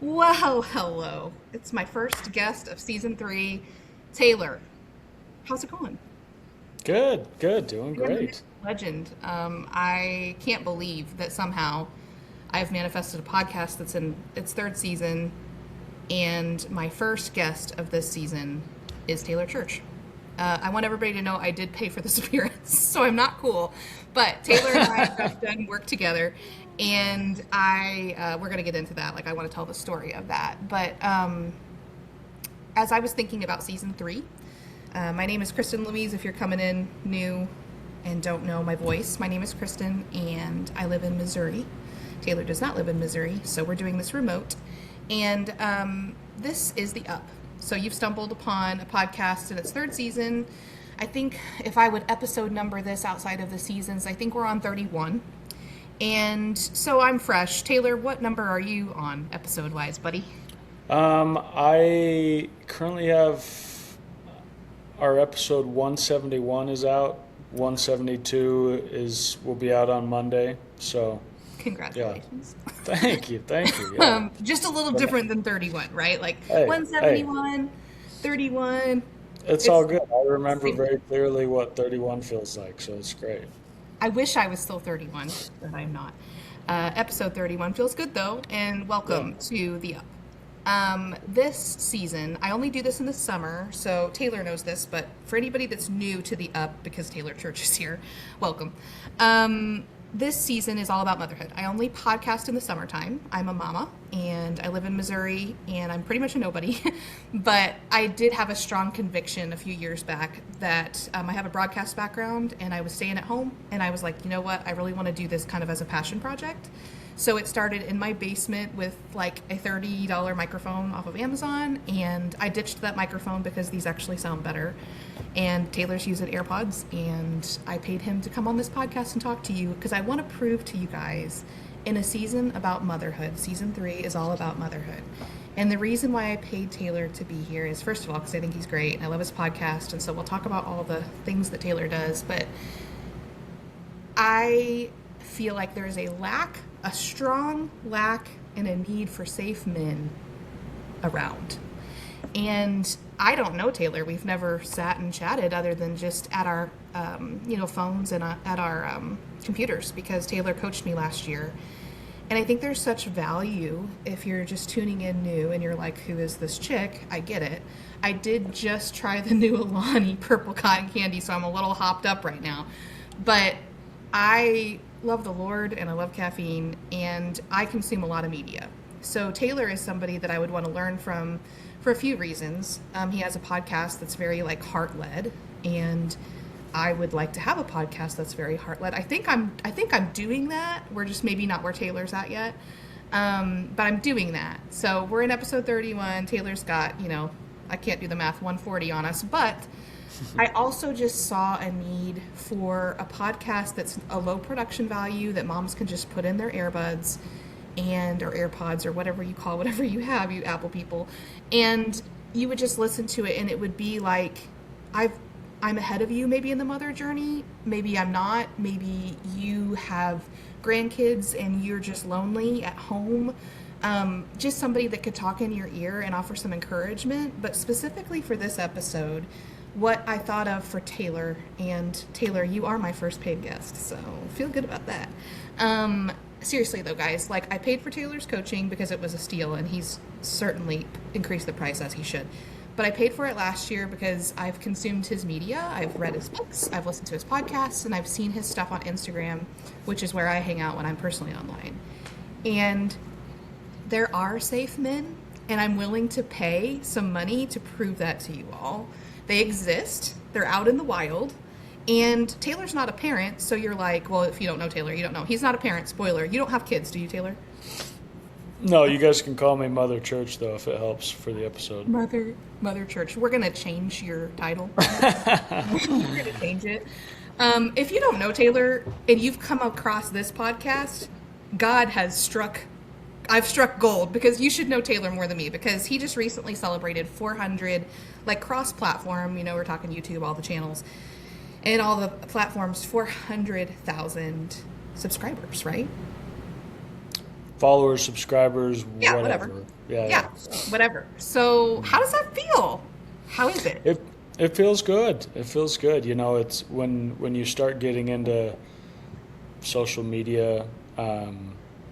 Well, hello. It's my first guest of season 3, Taylor. How's it going? Good, good, doing Man, the myth, great. legend. I can't believe that somehow I've manifested a podcast that's in its third season, and my first guest of this season is Taylor Church. I want everybody to know I did pay for this appearance, so I'm not cool. But Taylor and I have done work together, and we're gonna get into that. Like, I want to tell the story of that. But as I was thinking about season 3, my name is Kristin Louise. If you're coming in new and don't know my voice, my name is Kristin, and I live in Missouri. Taylor does not live in Missouri, so we're doing this remote. And this is the Up. So you've stumbled upon a podcast in its third season. I think if I would episode number this outside of the seasons, I think we're on 31. And so I'm fresh. Taylor, what number are you on episode wise, buddy? I currently have our episode 171 is out. 172 is will be out on Monday. So, yeah. Congratulations. Thank you. Yeah. Just a little But, different than 31, right? Like hey, 171, 31. it's It's all good. I remember same. very clearly what 31 feels like, so it's great. I wish I was still 31, but I'm not. Episode 31 feels good though, and Yeah. welcome to the Up. This season, I only do this in the summer, so Taylor knows this, but for anybody that's new to the Up, because Taylor Church is here, welcome. This season is all about motherhood. I only podcast in the summertime. I'm a mama, and I live in Missouri, and I'm pretty much a nobody. But I did have a strong conviction a few years back that I have a broadcast background, and I was staying at home, and I was like, you know what? I really want to do this kind of as a passion project. So it started in my basement with like a $30 microphone off of Amazon, and I ditched that microphone because these actually sound better. And Taylor's using AirPods, and I paid him to come on this podcast and talk to you because I want to prove to you guys in a season about motherhood. Season 3 is all about motherhood. And the reason why I paid Taylor to be here is, first of all, because I think he's great and I love his podcast, and so we'll talk about all the things that Taylor does, but I feel like there is a strong lack and a need for safe men around. And I don't know Taylor. We've never sat and chatted other than just at our, phones and at our computers because Taylor coached me last year. And I think there's such value if you're just tuning in new and you're like, who is this chick? I get it. I did just try the new Alani purple cotton candy, so I'm a little hopped up right now. But I love the Lord and I love caffeine and I consume a lot of media. So Taylor is somebody that I would want to learn from for a few reasons. He has a podcast that's very like heart led, and I would like to have a podcast that's very heart led. I think I'm doing that. We're just maybe not where Taylor's at yet, but I'm doing that. So we're in episode 31. Taylor's got I can't do the math 140 on us, but I also just saw a need for a podcast that's a low production value that moms can just put in their earbuds and or AirPods or whatever you call whatever you have, you Apple people, and you would just listen to it and it would be like I've I'm ahead of you maybe in the mother journey, maybe I'm not, maybe you have grandkids and you're just lonely at home. Just somebody that could talk in your ear and offer some encouragement. But specifically for this episode, what I thought of for Taylor, and Taylor, you are my first paid guest, so feel good about that. Seriously though, guys, like I paid for Taylor's coaching because it was a steal, and he's certainly increased the price as he should. But I paid for it last year because I've consumed his media, I've read his books, I've listened to his podcasts, and I've seen his stuff on Instagram, which is where I hang out when I'm personally online. And there are safe men, and I'm willing to pay some money to prove that to you all. They exist, they're out in the wild, and Taylor's not a parent, so you're like, well, if you don't know Taylor, you don't know. He's not a parent, spoiler. You don't have kids, do you, Taylor? No, you guys can call me Mother Church though if it helps for the episode. Mother Church. We're going to change your title. We're going to change it. If you don't know Taylor and you've come across this podcast, God has I've struck gold, because you should know Taylor more than me, because he just recently celebrated 400, like cross-platform, we're talking YouTube, all the channels, and all the platforms, 400,000 subscribers, right? followers, subscribers, Yeah, whatever. whatever. Yeah, Yeah, whatever. So how does that feel? How is it? It feels good. It feels good. You know, it's when you start getting into social media,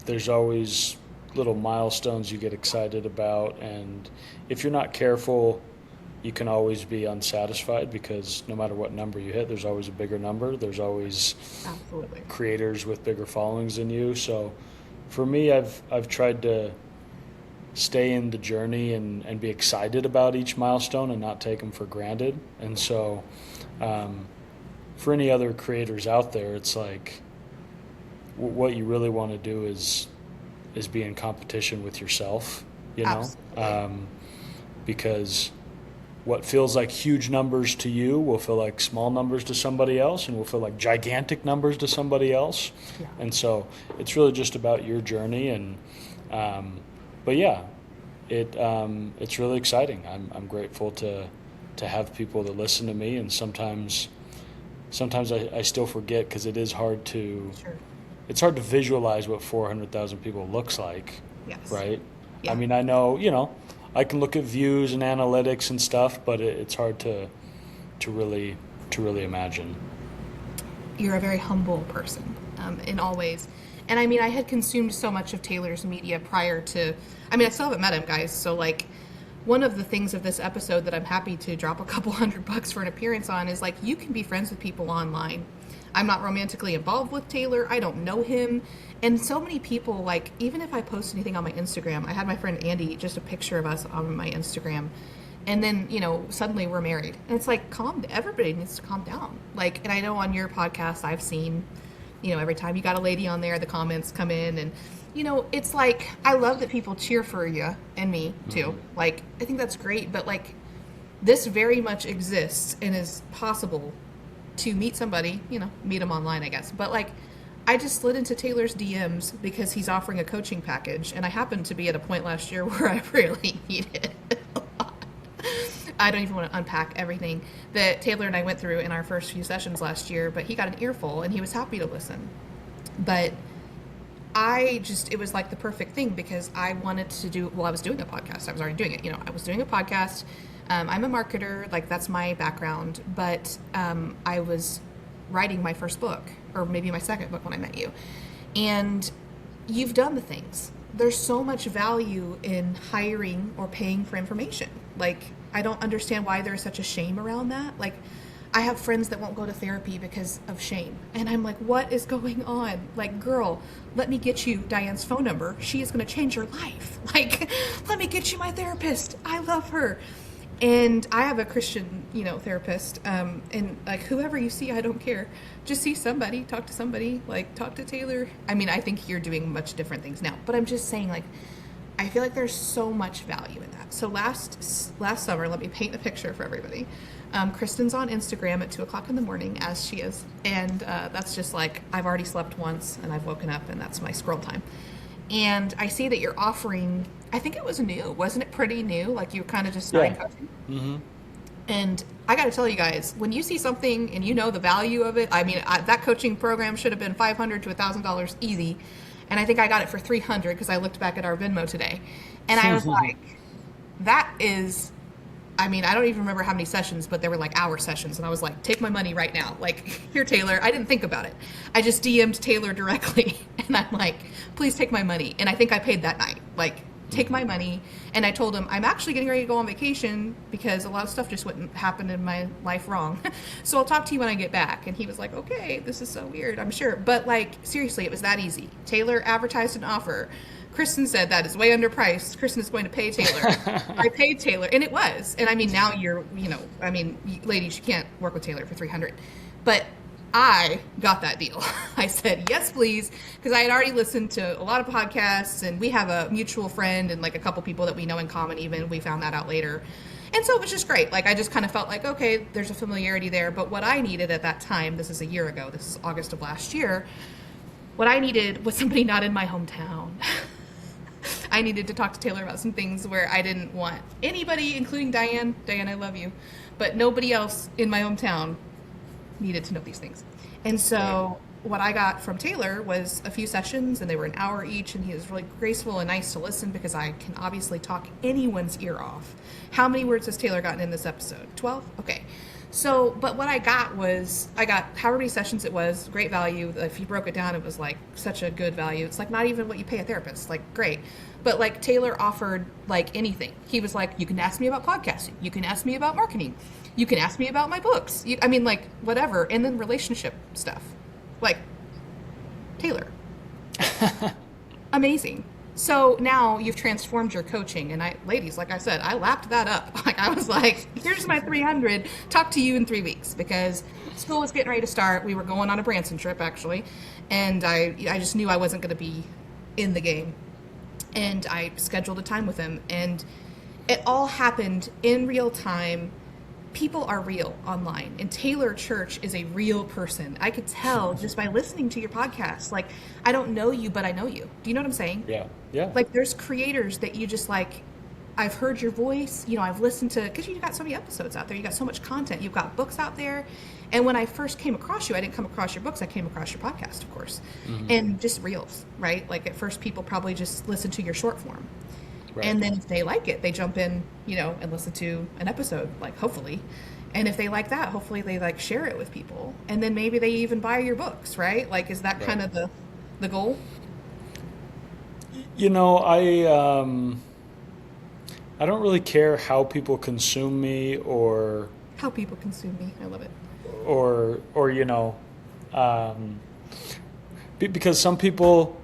there's always little milestones you get excited about, and if you're not careful, you can always be unsatisfied because no matter what number you hit, there's always a bigger number. There's always Absolutely. creators with bigger followings than you. So for me, I've tried to stay in the journey and be excited about each milestone and not take them for granted. And so for any other creators out there, it's like what you really want to do is be in competition with yourself, you know, because what feels like huge numbers to you will feel like small numbers to somebody else, and will feel like gigantic numbers to somebody else. Yeah. And so it's really just about your journey. And but yeah, it's really exciting. I'm grateful to have people that listen to me, and sometimes I still forget because it is hard to. Sure. It's hard to visualize what 400,000 people looks like, Yes. right? Yeah. I mean, I know, you know, I can look at views and analytics and stuff, but it's hard to really imagine. You're a very humble person in all ways. And I mean, I had consumed so much of Taylor's media prior to, I mean, I still haven't met him, guys. So like, one of the things of this episode that I'm happy to drop a couple $100 for an appearance on is like, you can be friends with people online. I'm not romantically involved with Taylor. I don't know him. And so many people, like, even if I post anything on my Instagram, I had my friend Andy, just a picture of us on my Instagram. And then, you know, suddenly we're married. And it's like, everybody needs to calm down. Like, and I know on your podcast, I've seen, you know, every time you got a lady on there, the comments come in. And, you know, it's like, I love that people cheer for you and me too. Mm-hmm. Like, I think that's great. But like, this very much exists and is possible to meet somebody, you know, meet him online, I guess. But like, I just slid into Taylor's DMs because he's offering a coaching package, and I happened to be at a point last year where I really needed it a lot. I don't even want to unpack everything that Taylor and I went through in our first few sessions last year, but he got an earful and he was happy to listen. But it was like the perfect thing because I wanted to I was doing a podcast. I was already doing it. You know, I was doing a podcast. I'm a marketer, like that's my background, but I was writing my first book, or maybe my second book when I met you. And you've done the things. There's so much value in hiring or paying for information. Like, I don't understand why there's such a shame around that. Like, I have friends that won't go to therapy because of shame. And I'm like, what is going on? Like, girl, let me get you Diane's phone number. She is going to change your life. Like, let me get you my therapist. I love her. And I have a Christian, you know, therapist, and like whoever you see, I don't care. Just see somebody, talk to somebody, like talk to Taylor. I mean, I think you're doing much different things now, but I'm just saying, like, I feel like there's so much value in that. So last summer, let me paint a picture for everybody. Kristen's on Instagram at 2:00 in the morning, as she is, and that's just like, I've already slept once and I've woken up, and that's my scroll time. And I see that you're offering, I think it was new. Wasn't it pretty new? Like you were kind of just starting coaching? Mm-hmm. And I got to tell you guys, when you see something and you know the value of it, I mean, that coaching program should have been $500 to $1,000 easy. And I think I got it for $300 because I looked back at our Venmo today. And I was like, that is, I mean, I don't even remember how many sessions, but there were like hour sessions. And I was like, take my money right now. Like, here, Taylor. I didn't think about it. I just DM'd Taylor directly. And I'm like, please take my money. And I think I paid that night. Like, take my money. And I told him, I'm actually getting ready to go on vacation because a lot of stuff just wouldn't happen in my life wrong. So I'll talk to you when I get back. And he was like, okay, this is so weird, I'm sure. But like, seriously, it was that easy. Taylor advertised an offer. Kristen said that is way underpriced. Kristen is going to pay Taylor. I paid Taylor, and it was. And I mean, now you're, you know, I mean, ladies, you can't work with Taylor for $300. But I got that deal. I said, yes, please, because I had already listened to a lot of podcasts, and we have a mutual friend and like a couple people that we know in common even. We found that out later. And so it was just great. Like, I just kind of felt like, okay, there's a familiarity there. But what I needed at that time, this is a year ago, this is August of last year, what I needed was somebody not in my hometown. I needed to talk to Taylor about some things where I didn't want anybody, including Diane. Diane, I love you. But nobody else in my hometown needed to know these things. And so what I got from Taylor was a few sessions, and they were an hour each, and he was really graceful and nice to listen because I can obviously talk anyone's ear off. How many words has Taylor gotten in this episode? 12? Okay. So, but what I got was, I got however many sessions it was, great value. If you broke it down, it was like such a good value. It's like not even what you pay a therapist, like great. But like Taylor offered like anything. He was like, you can ask me about podcasting. You can ask me about marketing. You can ask me about my books. I mean, like whatever. And then relationship stuff. Like, Taylor. Amazing. So now you've transformed your coaching. And ladies, like I said, I lapped that up. Like I was like, here's my 300. Talk to you in 3 weeks because school was getting ready to start. We were going on a Branson trip actually. And I just knew I wasn't going to be in the game. And I scheduled a time with him. And it all happened in real time. People are real online, and Taylor Church is a real person. I could tell just by listening to your podcast. Like, I don't know you, but I know you. Do you know what I'm saying? Yeah. Yeah. Like, there's creators that you just like, I've heard your voice, I've listened to, because you've got so many episodes out there. You got so much content. You've got books out there. And when I first came across you, I didn't come across your books. I came across your podcast, of course. Mm-hmm. And just reels, right? Like at first people probably just listen to your short form. Right. And then if they like it, they jump in, and listen to an episode, like hopefully. And if they like that, hopefully they like share it with people. And then maybe they even buy your books, right? Like, is that kind of the goal? I don't really care how people consume me or how people consume me. I love it. Or because some people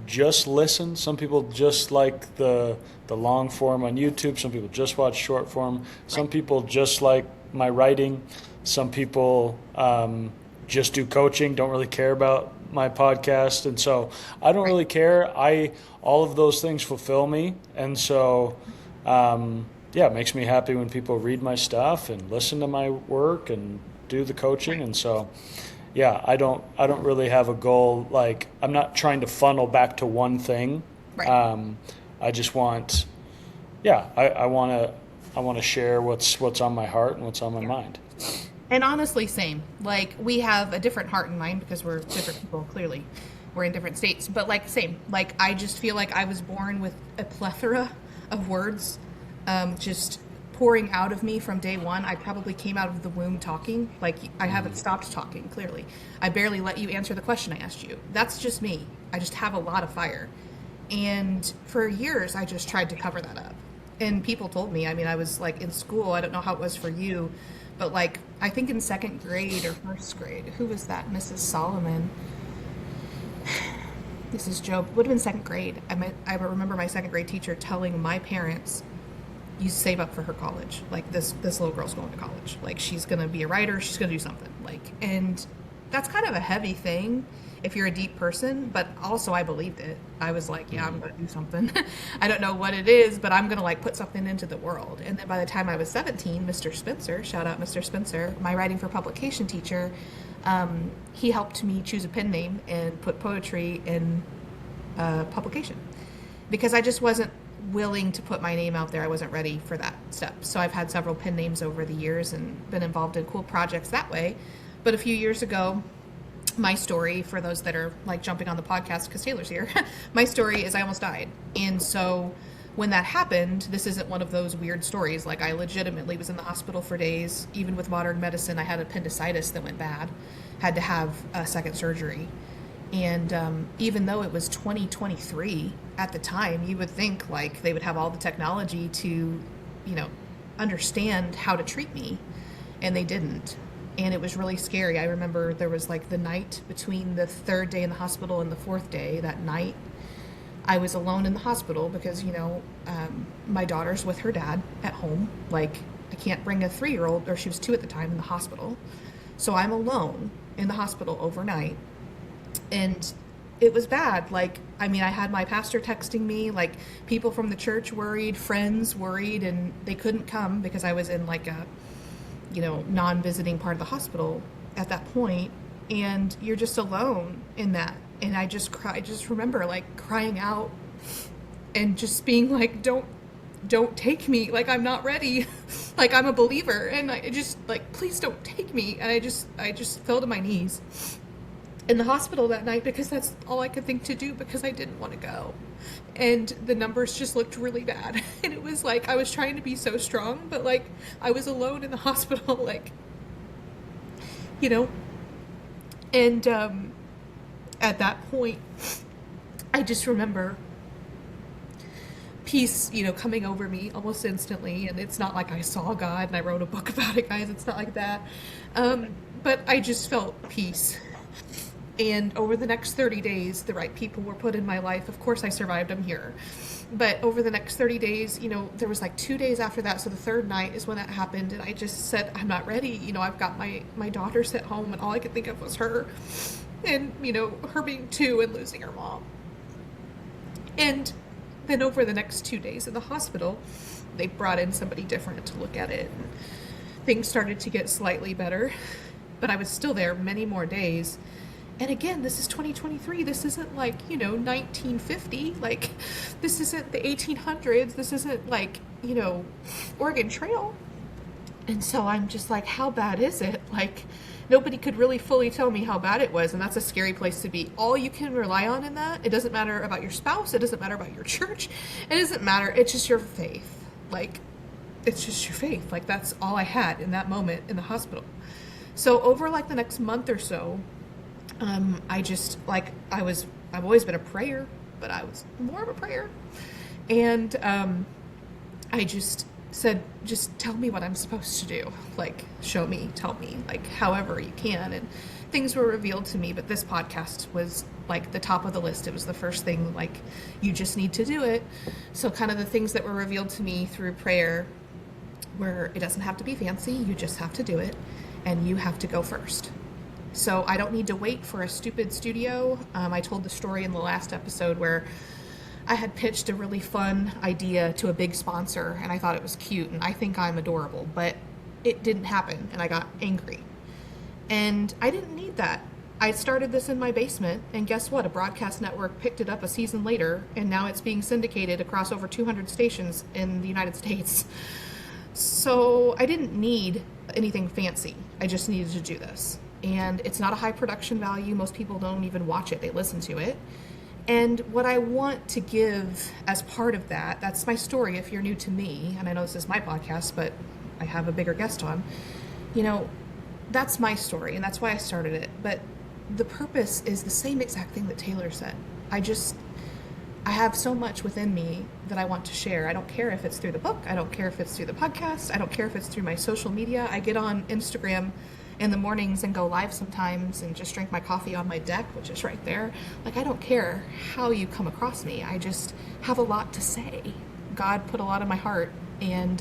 just listen. Some people just like the long form on YouTube. Some people just watch short form. Some people just like my writing. Some people just do coaching, don't really care about my podcast. And so I don't really care. All of those things fulfill me. And so, it makes me happy when people read my stuff and listen to my work and do the coaching. And so, I don't really have a goal. Like, I'm not trying to funnel back to one thing. Right. I just want, I want to share what's on my heart and what's on my mind. And honestly, same. Like, we have a different heart and mind because we're different people, clearly. We're in different states. But, like, same. Like, I just feel like I was born with a plethora of words just pouring out of me from day one. I probably came out of the womb talking. Like, I haven't stopped talking, clearly. I barely let you answer the question I asked you. That's just me. I just have a lot of fire. And for years, I just tried to cover that up. And people told me, I was like in school, I don't know how it was for you, but like, I think in second grade or first grade, who was that? Mrs. Solomon. This is Joe. Would have been second grade. I remember my second grade teacher telling my parents, you save up for her college. Like this little girl's going to college. Like she's going to be a writer. She's going to do something. Like, and that's kind of a heavy thing if you're a deep person, but also I believed it. I was like, I'm going to do something. I don't know what it is, but I'm going to like put something into the world. And then by the time I was 17, Mr. Spencer, shout out Mr. Spencer, my writing for publication teacher, he helped me choose a pen name and put poetry in publication because I just wasn't willing to put my name out there. I wasn't ready for that step. So I've had several pen names over the years and been involved in cool projects that way. But a few years ago, my story, for those that are like jumping on the podcast because Taylor's here, my story is I almost died. And so when that happened, this isn't one of those weird stories. Like I legitimately was in the hospital for days. Even with modern medicine, I had appendicitis that went bad, had to have a second surgery. And even though it was 2023 at the time, you would think like they would have all the technology to, understand how to treat me. And they didn't. And it was really scary. I remember there was like the night between the third day in the hospital and the fourth day, that night, I was alone in the hospital because, my daughter's with her dad at home. Like I can't bring a 3-year-old, or she was 2 at the time, in the hospital. So I'm alone in the hospital overnight. And it was bad. Like, I had my pastor texting me, like people from the church worried, friends worried, and they couldn't come because I was in like a, non-visiting part of the hospital at that point. And you're just alone in that. And I just remember like crying out and just being like, don't take me. Like, I'm not ready. Like, I'm a believer. And I just like, please don't take me. And I just fell to my knees. in the hospital that night because that's all I could think to do because I didn't want to go. And the numbers just looked really bad. And it was like I was trying to be so strong, but like I was alone in the hospital, like, you know. And at that point, I just remember peace, you know, coming over me almost instantly. And it's not like I saw God and I wrote a book about it, guys. It's not like that. But I just felt peace. And over the next 30 days, the right people were put in my life. Of course, I survived. I'm here. But over the next 30 days, you know, there was like 2 days after that. So the third night is when that happened. And I just said, I'm not ready. You know, I've got my daughters at home and all I could think of was her. And, you know, her being 2 and losing her mom. And then over the next 2 days in the hospital, they brought in somebody different to look at it. And things started to get slightly better. But I was still there many more days. And again, this is 2023. This isn't like, you know, 1950. Like, this isn't the 1800s. This isn't like, you know, Oregon Trail. And so I'm just like, how bad is it? Like, nobody could really fully tell me how bad it was. And that's a scary place to be. All you can rely on in that, it doesn't matter about your spouse. It doesn't matter about your church. It doesn't matter. It's just your faith. Like, it's just your faith. Like, that's all I had in that moment in the hospital. So over like the next month or so, I just, like, I've always been a prayer, but I was more of a prayer. And I just said, just tell me what I'm supposed to do. Like, show me, tell me, like, however you can. And things were revealed to me, but this podcast was like the top of the list. It was the first thing, like, you just need to do it. So kind of the things that were revealed to me through prayer were, it doesn't have to be fancy. You just have to do it. And you have to go first. So I don't need to wait for a stupid studio. I told the story in the last episode where I had pitched a really fun idea to a big sponsor and I thought it was cute and I think I'm adorable, but it didn't happen and I got angry. And I didn't need that. I started this in my basement and guess what? A broadcast network picked it up a season later and now it's being syndicated across over 200 stations in the United States. So I didn't need anything fancy. I just needed to do this. And it's not a high production value. Most people don't even watch it. They listen to it. And what I want to give as part of that, that's my story if you're new to me, and I know this is my podcast, but I have a bigger guest on, you know, that's my story, and that's why I started it. But the purpose is the same exact thing that Taylor said. I have so much within me that I want to share. I don't care if it's through the book. I don't care if it's through the podcast. I don't care if it's through my social media. I get on Instagram in the mornings and go live sometimes and just drink my coffee on my deck, which is right there. Like, I don't care how you come across me. I just have a lot to say. God put a lot in my heart, and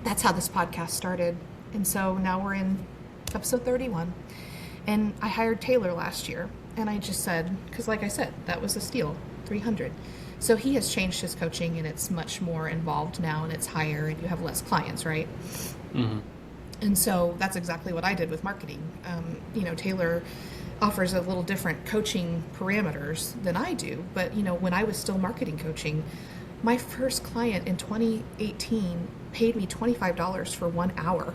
that's how this podcast started. And so now we're in episode 31, and I hired Taylor last year, and I just said, because like I said, that was a steal, 300. So he has changed his coaching, and it's much more involved now, and it's higher, and you have less clients, right? Mm-hmm. And so that's exactly what I did with marketing. You know, Taylor offers a little different coaching parameters than I do. But, you know, when I was still marketing coaching, my first client in 2018 paid me $25 for 1 hour.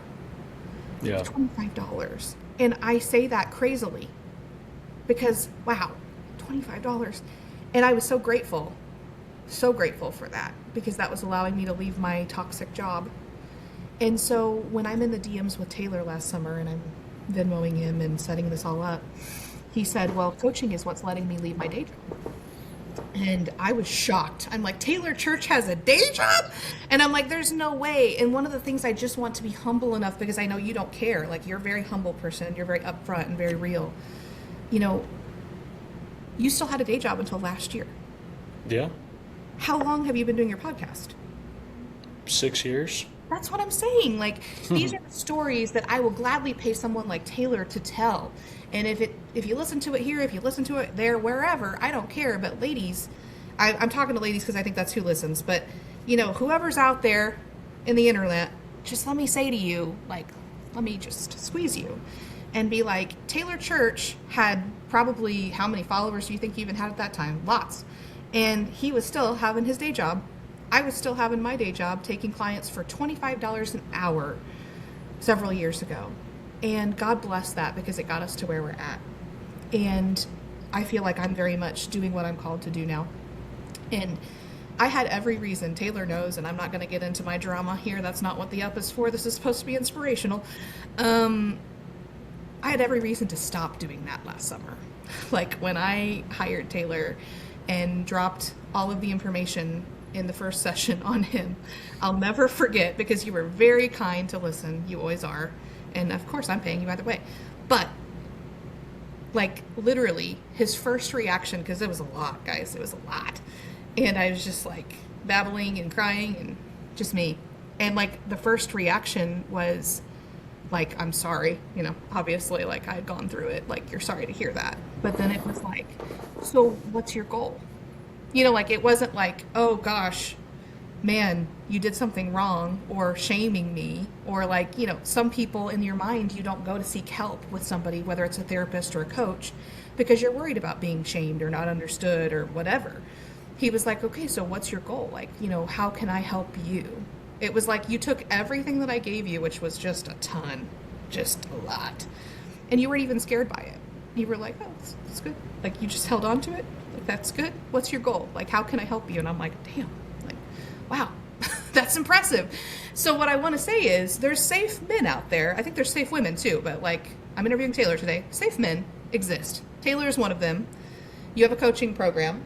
Yeah. $25. And I say that crazily because, wow, $25. And I was so grateful for that because that was allowing me to leave my toxic job. And so when I'm in the DMs with Taylor last summer and I'm Venmoing him and setting this all up, he said, well, coaching is what's letting me leave my day job. And I was shocked. I'm like, Taylor Church has a day job? And I'm like, there's no way. And one of the things I just want to be humble enough, because I know you don't care. Like, you're a very humble person. You're very upfront and very real. You know, you still had a day job until last year. Yeah. How long have you been doing your podcast? 6 years. That's what I'm saying. Like, these are the stories that I will gladly pay someone like Taylor to tell. And if you listen to it here, if you listen to it there, wherever, I don't care. But ladies, I'm talking to ladies because I think that's who listens. But, you know, whoever's out there in the internet, just let me say to you, like, let me just squeeze you and be like, Taylor Church had probably, how many followers do you think he even had at that time? Lots. And he was still having his day job. I was still having my day job, taking clients for $25 an hour several years ago. And God bless that because it got us to where we're at. And I feel like I'm very much doing what I'm called to do now. And I had every reason, Taylor knows, and I'm not going to get into my drama here. That's not what the up is for. This is supposed to be inspirational. I had every reason to stop doing that last summer. Like when I hired Taylor and dropped all of the information in the first session on him, I'll never forget, because you were very kind to listen. You always are. And of course, I'm paying you either way. But like literally his first reaction, because it was a lot, guys, it was a lot. And I was just like babbling and crying and just me. And like the first reaction was like, I'm sorry, obviously, like I had gone through it, like you're sorry to hear that. But then it was like, so what's your goal? Like it wasn't like, oh gosh, man, you did something wrong, or shaming me, or like, some people in your mind, you don't go to seek help with somebody, whether it's a therapist or a coach, because you're worried about being shamed or not understood or whatever. He was like, okay, so what's your goal? Like, how can I help you? It was like you took everything that I gave you, which was just a ton, just a lot, and you weren't even scared by it. You were like, oh, it's good. Like you just held on to it. Like, that's good. What's your goal? Like, how can I help you? And I'm like, damn, like, wow, that's impressive. So what I want to say is there's safe men out there. I think there's safe women too, but like I'm interviewing Taylor today. Safe men exist. Taylor is one of them. You have a coaching program.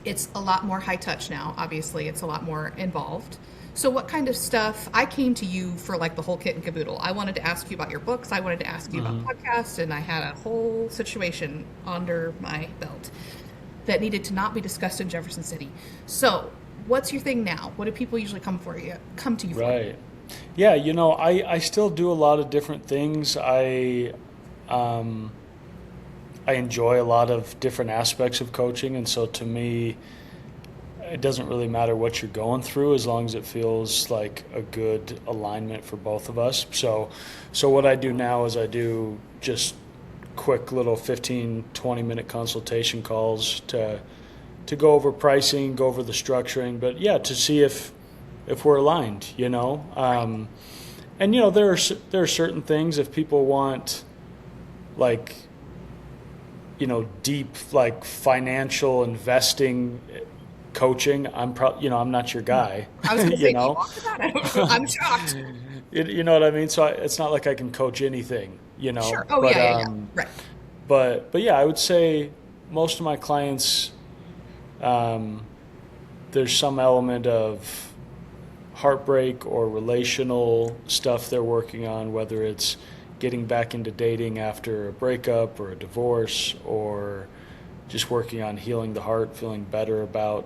It's a lot more high touch now. Obviously, it's a lot more involved. So what kind of stuff? I came to you for like the whole kit and caboodle. I wanted to ask you about your books. I wanted to ask you about podcasts, and I had a whole situation under my belt that needed to not be discussed in Jefferson City. So what's your thing now? What do people usually come to you for? Right. Yeah, I still do a lot of different things. I enjoy a lot of different aspects of coaching, and so to me, it doesn't really matter what you're going through as long as it feels like a good alignment for both of us. So what I do now is I do just quick little 15, 20-minute consultation calls to go over pricing, go over the structuring, but yeah, to see if we're aligned, and there are certain things, if people want like deep like financial investing coaching, I'm not your guy. I was going to say, do you want that? I don't know. I'm shocked. You know what I mean? So it's not like I can coach anything, Sure. Oh, but, yeah. Right. But yeah, I would say most of my clients, there's some element of heartbreak or relational stuff they're working on, whether it's getting back into dating after a breakup or a divorce, or just working on healing the heart, feeling better about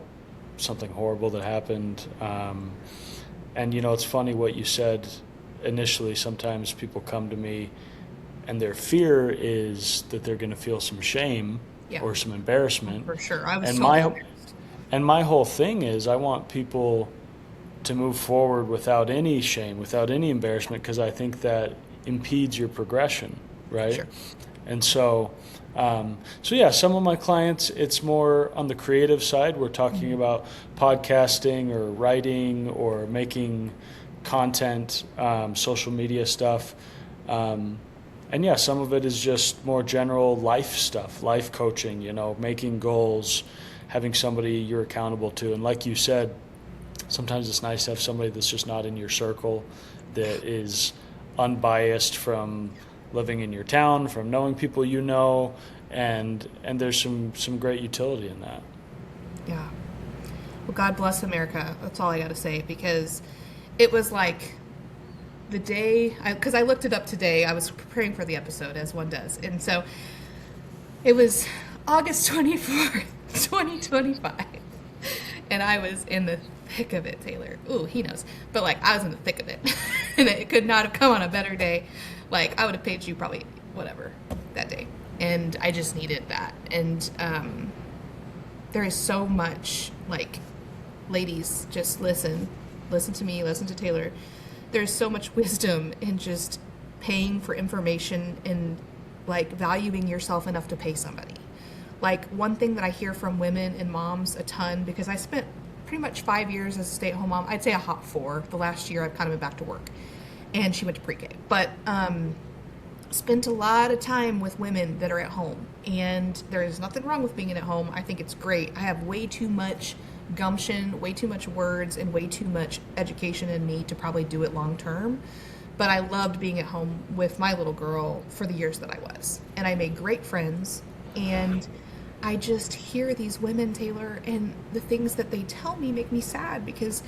something horrible that happened. And it's funny what you said initially. Sometimes people come to me and their fear is that they're going to feel some shame or some embarrassment. For sure. I was and so embarrassed. And my whole thing is I want people to move forward without any shame, without any embarrassment, because I think that impedes your progression, right? Sure. And so yeah, some of my clients, it's more on the creative side. We're talking about podcasting or writing or making content, social media stuff. And yeah, some of it is just more general life stuff, life coaching, making goals, having somebody you're accountable to. And like you said, sometimes it's nice to have somebody that's just not in your circle, that is unbiased from living in your town, from knowing people and there's some great utility in that. Yeah. Well, God bless America. That's all I got to say, because it was like the day, because I looked it up today. I was preparing for the episode, as one does. And so it was August 24th, 2025. And I was in the thick of it, Taylor. Ooh, he knows. But like, I was in the thick of it. And it could not have come on a better day. Like, I would have paid you probably whatever that day. And I just needed that. And there is so much, like, ladies, just listen to me, listen to Taylor. There's so much wisdom in just paying for information and, like, valuing yourself enough to pay somebody. Like, one thing that I hear from women and moms a ton, because I spent pretty much 5 years as a stay-at-home mom. I'd say a hot 4. The last year I've kind of been back to work. And she went to pre-K. But spent a lot of time with women that are at home, and there is nothing wrong with being at home. I think it's great. I have way too much gumption, way too much words, and way too much education in me to probably do it long term. But I loved being at home with my little girl for the years that I was. And I made great friends. And I just hear these women, Taylor, and the things that they tell me make me sad, because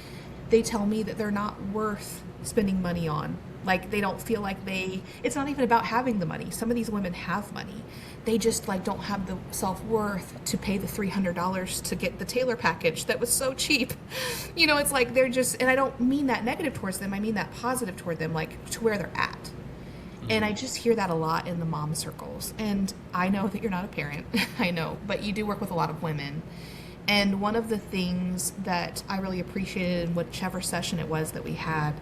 they tell me that they're not worth spending money on. Like, they don't feel like it's not even about having the money. Some of these women have money. They just like don't have the self-worth to pay the $300 to get the Taylor package that was so cheap. You know, it's like they're just, and I don't mean that negative towards them. I mean that positive toward them, like to where they're at. And I just hear that a lot in the mom circles. And I know that you're not a parent, I know, but you do work with a lot of women. And one of the things that I really appreciated in whichever session it was that we had,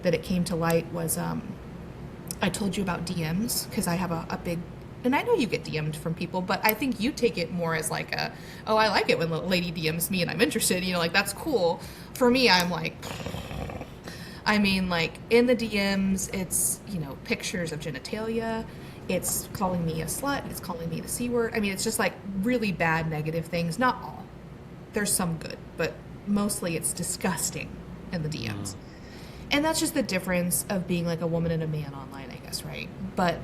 that it came to light, was I told you about DMs, because I have a big, and I know you get DM'd from people, but I think you take it more as like oh, I like it when a lady DMs me and I'm interested, you know, like that's cool. For me, I'm like, I mean, like in the DMs, it's, you know, pictures of genitalia. It's calling me a slut. It's calling me the C word. I mean, it's just like really bad, negative things. Not all. There's some good, but mostly it's disgusting in the DMs. And that's just the difference of being like a woman and a man online, I guess, right? But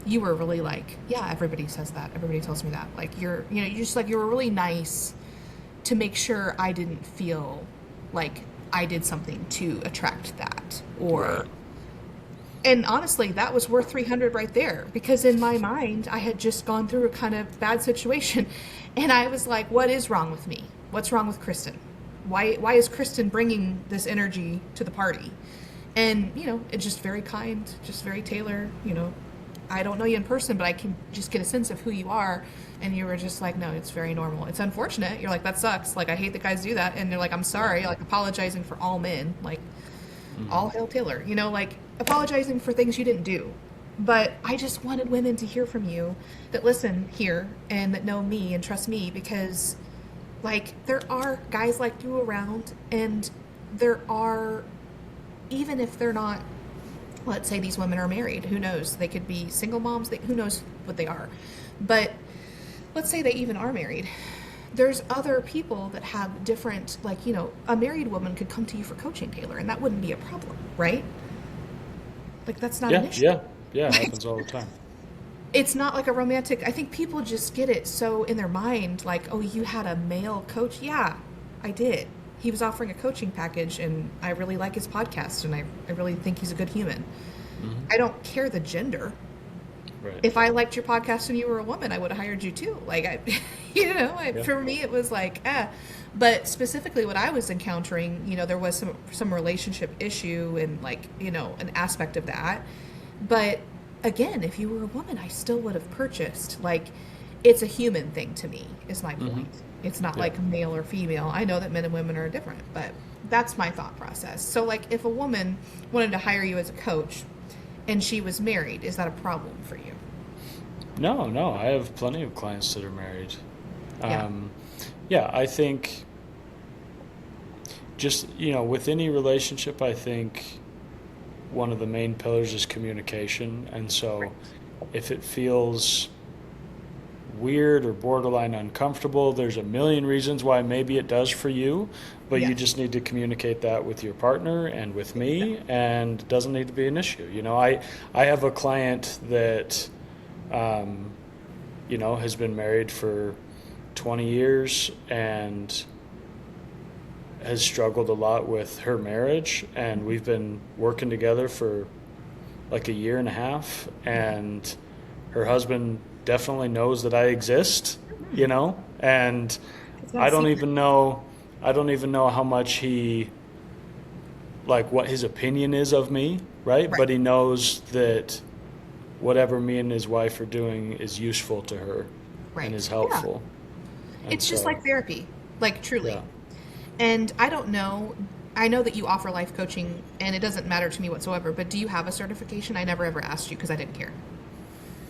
you were really like, yeah, everybody says that. Everybody tells me that. Like you just like, you were really nice to make sure I didn't feel like I did something to attract that, or, Right. And honestly, that was worth 300 right there, because in my mind, I had just gone through a kind of bad situation, and I was like, what is wrong with me? What's wrong with Kristin? Why is Kristin bringing this energy to the party? And, you know, it's just very kind, just very Taylor, you know, I don't know you in person, but I can just get a sense of who you are. And you were just like, no, it's very normal. It's unfortunate. You're like, that sucks. Like, I hate that guys do that. And they're like, I'm sorry, like apologizing for all men, like all hail Taylor, you know, like apologizing for things you didn't do. But I just wanted women to hear from you that listen here and that know me and trust me, because like there are guys like you around, and there are, even if they're not, let's say these women are married, who knows, they could be single moms, who knows what they are, but let's say they even are married, there's other people that have different, like, you know, a married woman could come to you for coaching, Taylor, and that wouldn't be a problem, right? Like, that's not an issue. Yeah, it happens all the time. It's not like a romantic, I think people just get it so in their mind, like, oh, you had a male coach? Yeah, I did. He was offering a coaching package, and I really like his podcast, and I really think he's a good human. I don't care the gender. Right. If I liked your podcast and you were a woman, I would have hired you too. Like, for me, it was like, But specifically what I was encountering, you know, there was some relationship issue and, like, you know, an aspect of that. But again, if you were a woman, I still would have purchased. Like, it's a human thing to me, is my point. It's not like male or female. I know that men and women are different, but that's my thought process. So, like, if a woman wanted to hire you as a coach and she was married, is that a problem for you? No, I have plenty of clients that are married. Yeah. I think just, you know, with any relationship, I think one of the main pillars is communication. And so if it feels weird or borderline uncomfortable, there's a million reasons why maybe it does for you, but you just need to communicate that with your partner and with me, and it doesn't need to be an issue. You know, I have a client that you know, has been married for 20 years and has struggled a lot with her marriage, and we've been working together for like a year and a half, and her husband definitely knows that I exist, you know, and I don't even know how much he, like, what his opinion is of me, right? But he knows that whatever me and his wife are doing is useful to her and is helpful. And it's just like therapy, like, truly. Yeah. And I don't know, I know that you offer life coaching, and it doesn't matter to me whatsoever, but do you have a certification? I never ever asked you because I didn't care.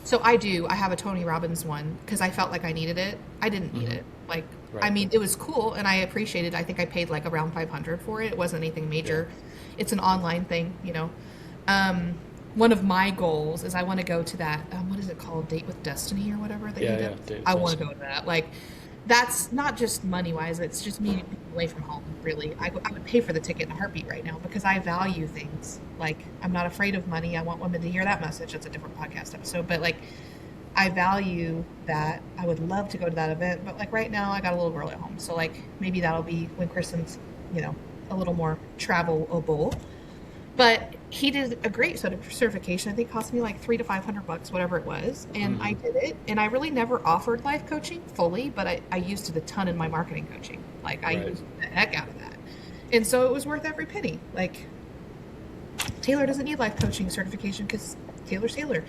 So I do. I have a Tony Robbins one because I felt like I needed it. I didn't need it. Like, I mean, it was cool and I appreciated it. I think I paid like around $500 for it. It wasn't anything major. It's an online thing, you know. one of my goals is I want to go to that, what is it called? Date with Destiny or whatever that he Yeah, does. Date with I want to Destiny. go to that. Like, that's not just money wise, it's just me being away from home, really. I would pay for the ticket in a heartbeat right now because I value things. Like, I'm not afraid of money. I want women to hear that message. That's a different podcast episode. But, like, I value that. I would love to go to that event. But, like, right now, I got a little girl at home. So, like, maybe that'll be when Kristen's, a little more travelable. But he did a great certification. I think it cost me like $300 to $500, whatever it was. And I did it. And I really never offered life coaching fully, but I used it a ton in my marketing coaching. Like, I Right. used the heck out of that. And so it was worth every penny. Like, Taylor doesn't need life coaching certification because Taylor's Taylor.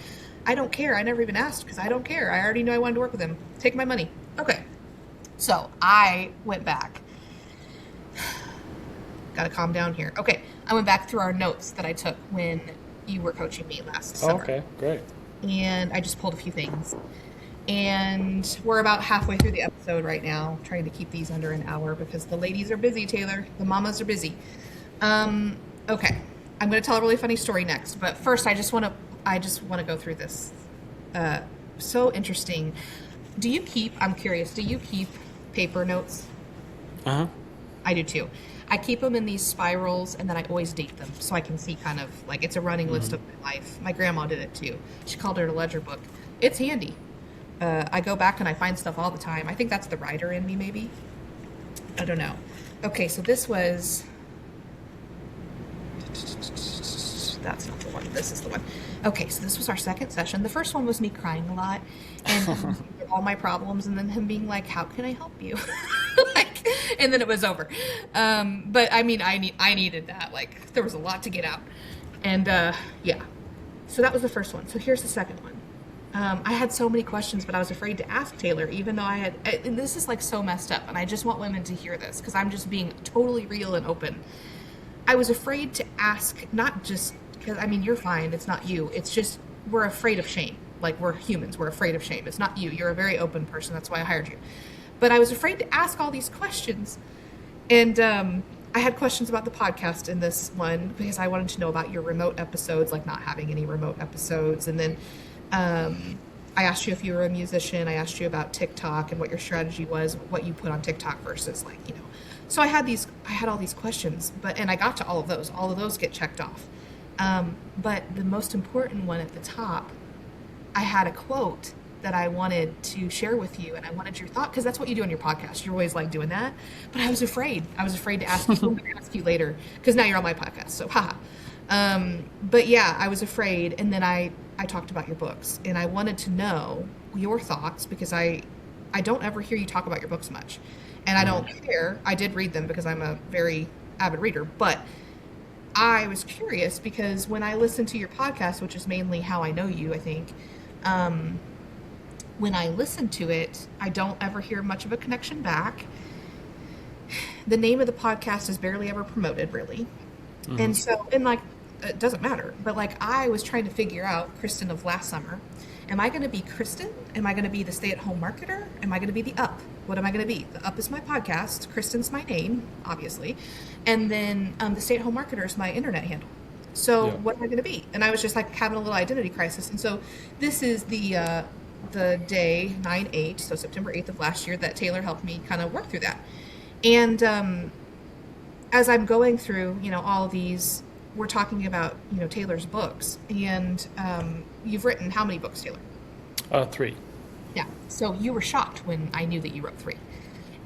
I don't care. I never even asked because I don't care. I already knew I wanted to work with him. Take my money. Okay. So I went back. Got to calm down here. Okay. I went back through our notes that I took when you were coaching me last Oh, summer. okay, great. And I just pulled a few things. And we're about halfway through the episode right now, trying to keep these under an hour because the ladies are busy, Taylor. The mamas are busy. Okay. I'm going to tell a really funny story next, but first I just want to go through this. So interesting. I'm curious, do you keep paper notes? Uh-huh. I do too. I keep them in these spirals and then I always date them so I can see kind of like it's a running list of my life. My grandma did it too. She called it a ledger book. It's handy. I go back and I find stuff all the time. I think that's the writer in me, maybe. I don't know. Okay, so this was... That's not the one. This is the one. Okay, so this was our second session. The first one was me crying a lot and all my problems, and then him being like, "How can I help you?" And then it was over. But I mean, I needed that. Like, there was a lot to get out, and yeah. So that was the first one. So here's the second one. I had so many questions, but I was afraid to ask Taylor, even though and this is like so messed up, and I just want women to hear this because I'm just being totally real and open. I was afraid to ask, not just because, I mean, you're fine. It's not you. It's just we're afraid of shame. Like, we're humans. We're afraid of shame. It's not you. You're a very open person. That's why I hired you. But I was afraid to ask all these questions. And I had questions about the podcast in this one because I wanted to know about your remote episodes, like not having any remote episodes. And then I asked you if you were a musician. I asked you about TikTok and what your strategy was, what you put on TikTok versus So I had all these questions, and I got to all of those. All of those get checked off. But the most important one at the top, I had a quote that I wanted to share with you, and I wanted your thought, because that's what you do on your podcast. You're always like doing that. But I was afraid. I was afraid to ask you. I'm going to ask you later, because now you're on my podcast, so haha. But yeah, I was afraid, and then I talked about your books, and I wanted to know your thoughts, because I don't ever hear you talk about your books much. And I don't care. I did read them because I'm a very avid reader. But I was curious because when I listen to your podcast, which is mainly how I know you, I think, when I listen to it, I don't ever hear much of a connection back. The name of the podcast is barely ever promoted, really. And so, it doesn't matter. But I was trying to figure out Kristin of last summer. Am I going to be Kristin? Am I going to be the stay-at-home marketer? Am I going to be the Up? What am I going to be? The Up is my podcast. Kristin's my name, obviously. And then the stay-at-home marketer is my internet handle. So what am I going to be? And I was just having a little identity crisis. And so this is the day 9/8, so September 8th of last year, that Taylor helped me kind of work through that. And as I'm going through, all these, we're talking about, Taylor's books. And you've written how many books, Taylor? 3. Yeah. So you were shocked when I knew that you wrote 3.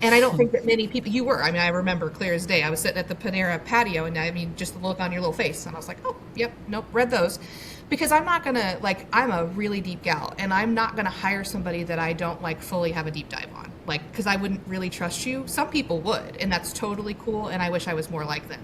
And I don't think that many people, you were. I mean, I remember clear as day. I was sitting at the Panera patio, and just the look on your little face. And I was like, oh, yep, nope, read those. Because I'm not going to, I'm a really deep gal. And I'm not going to hire somebody that I don't, fully have a deep dive on. Because I wouldn't really trust you. Some people would. And that's totally cool. And I wish I was more like them.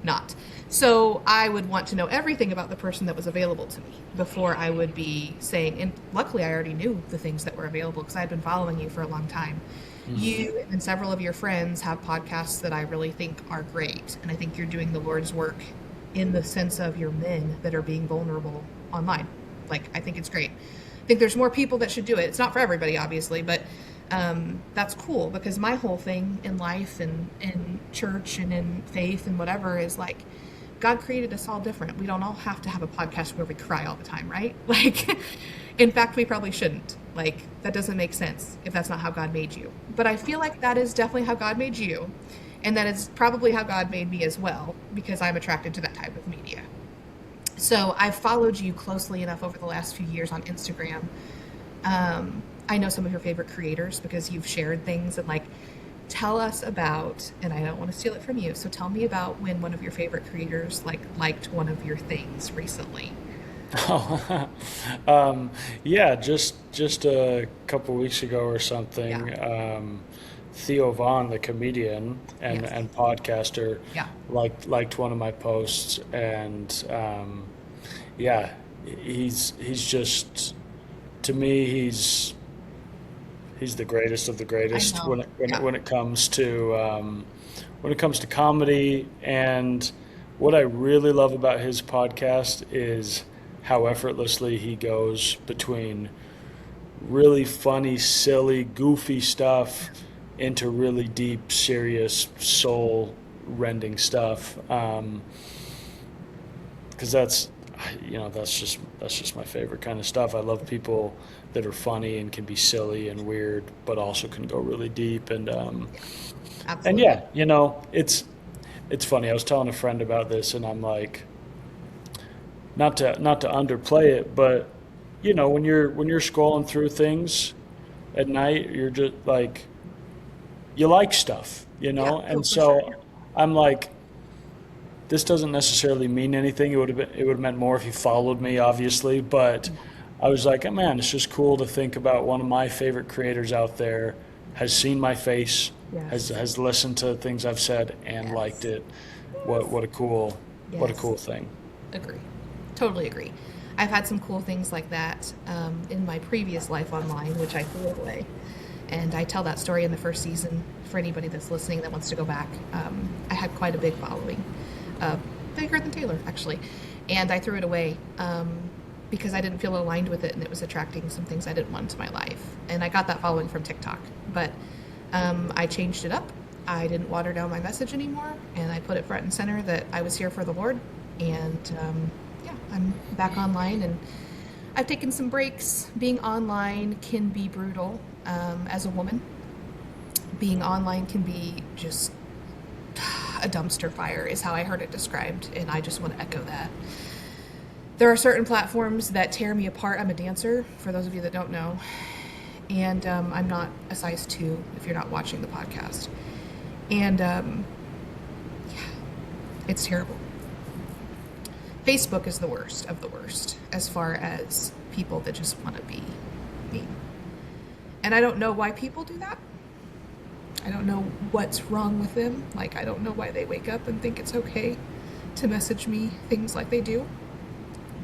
Not. So I would want to know everything about the person that was available to me before I would be saying, and luckily I already knew the things that were available because I had been following you for a long time. You and several of your friends have podcasts that I really think are great. And I think you're doing the Lord's work in the sense of your men that are being vulnerable online. I think it's great. I think there's more people that should do it. It's not for everybody, obviously, but that's cool because my whole thing in life and in church and in faith and whatever is God created us all different. We don't all have to have a podcast where we cry all the time, right? Like, in fact, we probably shouldn't. Like, that doesn't make sense if that's not how God made you. But I feel like that is definitely how God made you. And that is probably how God made me as well, because I'm attracted to that type of media. So I've followed you closely enough over the last few years on Instagram. I know some of your favorite creators because you've shared things, and like, tell us about, and I don't want to steal it from you, so tell me about when one of your favorite creators liked one of your things recently. Oh, yeah, just a couple weeks ago or Yeah. something, Theo Vaughn, the comedian Yes. and podcaster, Yeah. liked one of my posts, and yeah, he's just, to me, he's the greatest of the I greatest know. Yeah. when it comes to comedy. And what I really love about his podcast is how effortlessly he goes between really funny, silly, goofy stuff into really deep, serious, soul rending stuff. Because that's just my favorite kind of stuff. I love people that are funny and can be silly and weird, but also can go really deep. And Absolutely. yeah, it's funny. I was telling a friend about this, and I'm like, not to underplay it, but when you're scrolling through things at night, you're just like, you like stuff, Yeah. Oh, and for sure. Yeah. so I'm like, this doesn't necessarily mean anything. It would have meant more if you followed me, obviously, but I was like, oh, man, it's just cool to think about one of my favorite creators out there has seen my face, Yes. has listened to things I've said and liked Yes. it. What a Yes. cool thing. Agree. Totally agree. I've had some cool things like that in my previous life online, which I threw away. And I tell that story in the first season for anybody that's listening that wants to go back. I had quite a big following, bigger than Taylor, actually. And I threw it away because I didn't feel aligned with it, and it was attracting some things I didn't want into my life. And I got that following from TikTok. But I changed it up. I didn't water down my message anymore, and I put it front and center that I was here for the Lord. And yeah, I'm back online, and I've taken some breaks. Being online can be brutal as a woman. Being online can be just a dumpster fire, is how I heard it described, and I just want to echo that. There are certain platforms that tear me apart. I'm a dancer, for those of you that don't know, and I'm not a size 2 if you're not watching the podcast. And yeah, it's terrible. Facebook is the worst of the worst as far as people that just want to be mean. And I don't know why people do that. I don't know what's wrong with them. Like, I don't know why they wake up and think it's okay to message me things like they do.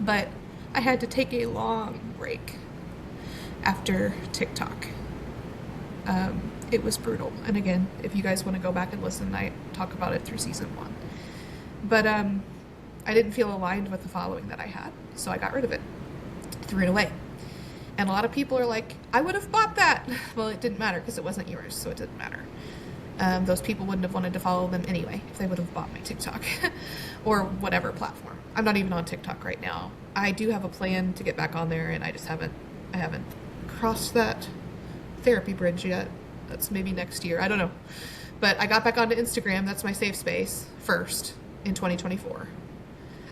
But I had to take a long break after TikTok. It was brutal. And again, if you guys want to go back and listen, I talk about it through season 1. But I didn't feel aligned with the following that I had, so I got rid of it, threw it away. And a lot of people are like, I would have bought that. Well, it didn't matter because it wasn't yours, so it didn't matter. Those people wouldn't have wanted to follow them anyway if they would have bought my TikTok or whatever platform. I'm not even on TikTok right now. I do have a plan to get back on there, and I haven't crossed that therapy bridge yet. That's maybe next year. I don't know. But I got back onto Instagram. That's my safe space first in 2024.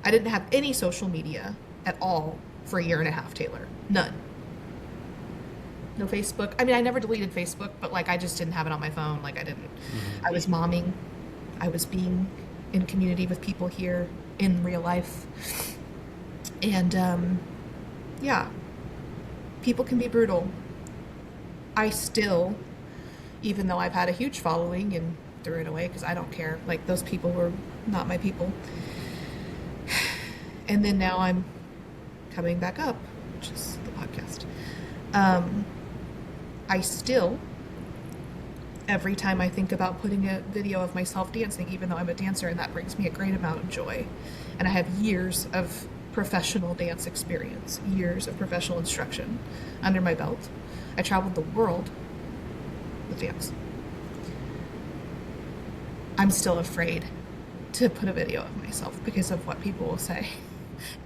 I didn't have any social media at all for a year and a half, Taylor. None. No Facebook. I mean, I never deleted Facebook, but like, I just didn't have it on my phone. Like, I was momming. I was being in community with people here in real life. And yeah, people can be brutal. I still, even though I've had a huge following and threw it away because I don't care, like, those people were not my people. And then now I'm coming back up, which is the podcast. I still, every time I think about putting a video of myself dancing, even though I'm a dancer, and that brings me a great amount of joy. And I have years of professional dance experience, years of professional instruction under my belt. I traveled the world with dance. I'm still afraid to put a video of myself because of what people will say.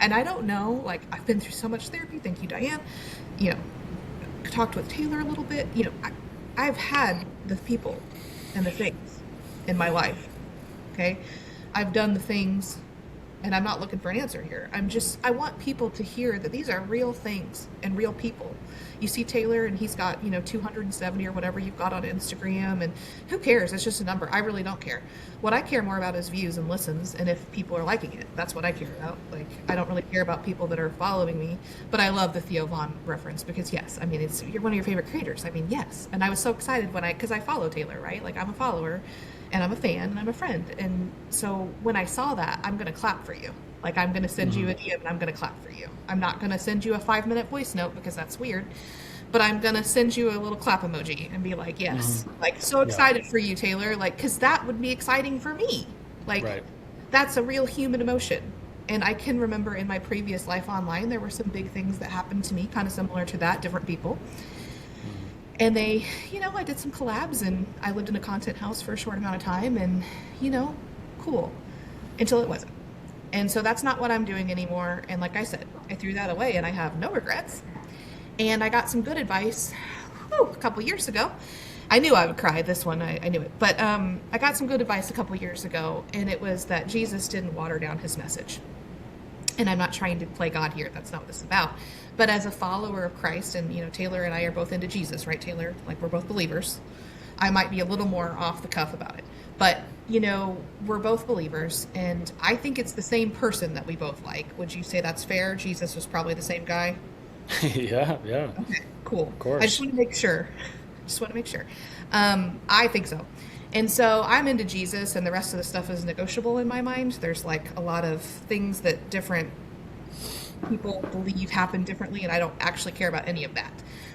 And I don't know, like, I've been through so much therapy. Thank you, Diane. You know, talked with Taylor a little bit. You know, I've had the people and the things in my life. Okay. I've done the things, and I'm not looking for an answer here. I want people to hear that these are real things and real people. You see Taylor, and he's got, 270 or whatever you've got on Instagram, and who cares? It's just a number. I really don't care. What I care more about is views and listens, and if people are liking it. That's what I care about. Like, I don't really care about people that are following me, but I love the Theo Von reference because, yes, I mean, you're one of your favorite creators. I mean, yes. And I was so excited because I follow Taylor, right? Like, I'm a follower, and I'm a fan, and I'm a friend. And so when I saw that, I'm going to clap for you. Like, I'm going to send you a DM, and I'm going to clap for you. I'm not going to send you a 5-minute voice note because that's weird. But I'm going to send you a little clap emoji and be like, yes. Like, so excited for you, Taylor. Like, because that would be exciting for me. Like, that's a real human emotion. And I can remember in my previous life online, there were some big things that happened to me, kind of similar to that, different people. And they, I did some collabs, and I lived in a content house for a short amount of time, and, cool, until it wasn't. And so that's not what I'm doing anymore. And like I said, I threw that away, and I have no regrets. And I got some good advice a couple years ago. I knew I would cry this one. I knew it. But I got some good advice a couple years ago, and it was that Jesus didn't water down his message. And I'm not trying to play God here. That's not what this is about. But as a follower of Christ, and, Taylor and I are both into Jesus, right, Taylor? Like, we're both believers. I might be a little more off the cuff about it. But, we're both believers, and I think it's the same person that we both like. Would you say that's fair? Jesus was probably the same guy? Yeah. Okay, cool. Of course. I just want to make sure. I think so. And so I'm into Jesus, and the rest of the stuff is negotiable in my mind. There's like a lot of things that different people believe happen differently, and I don't actually care about any of that.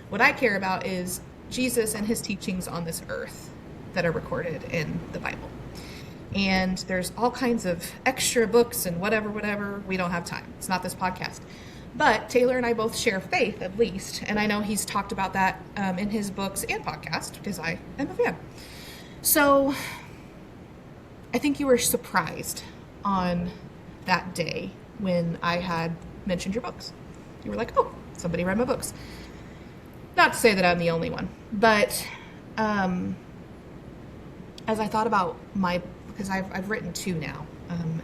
What I care about is Jesus and his teachings on this earth that are recorded in the Bible. And there's all kinds of extra books and whatever. We don't have time. It's not this podcast. But Taylor and I both share faith, at least. And I know he's talked about that in his books and podcast because I am a fan. So I think you were surprised on that day when I had mentioned your books. You were like, oh, somebody read my books. Not to say that I'm the only one, but as I thought about because I've written 2 now,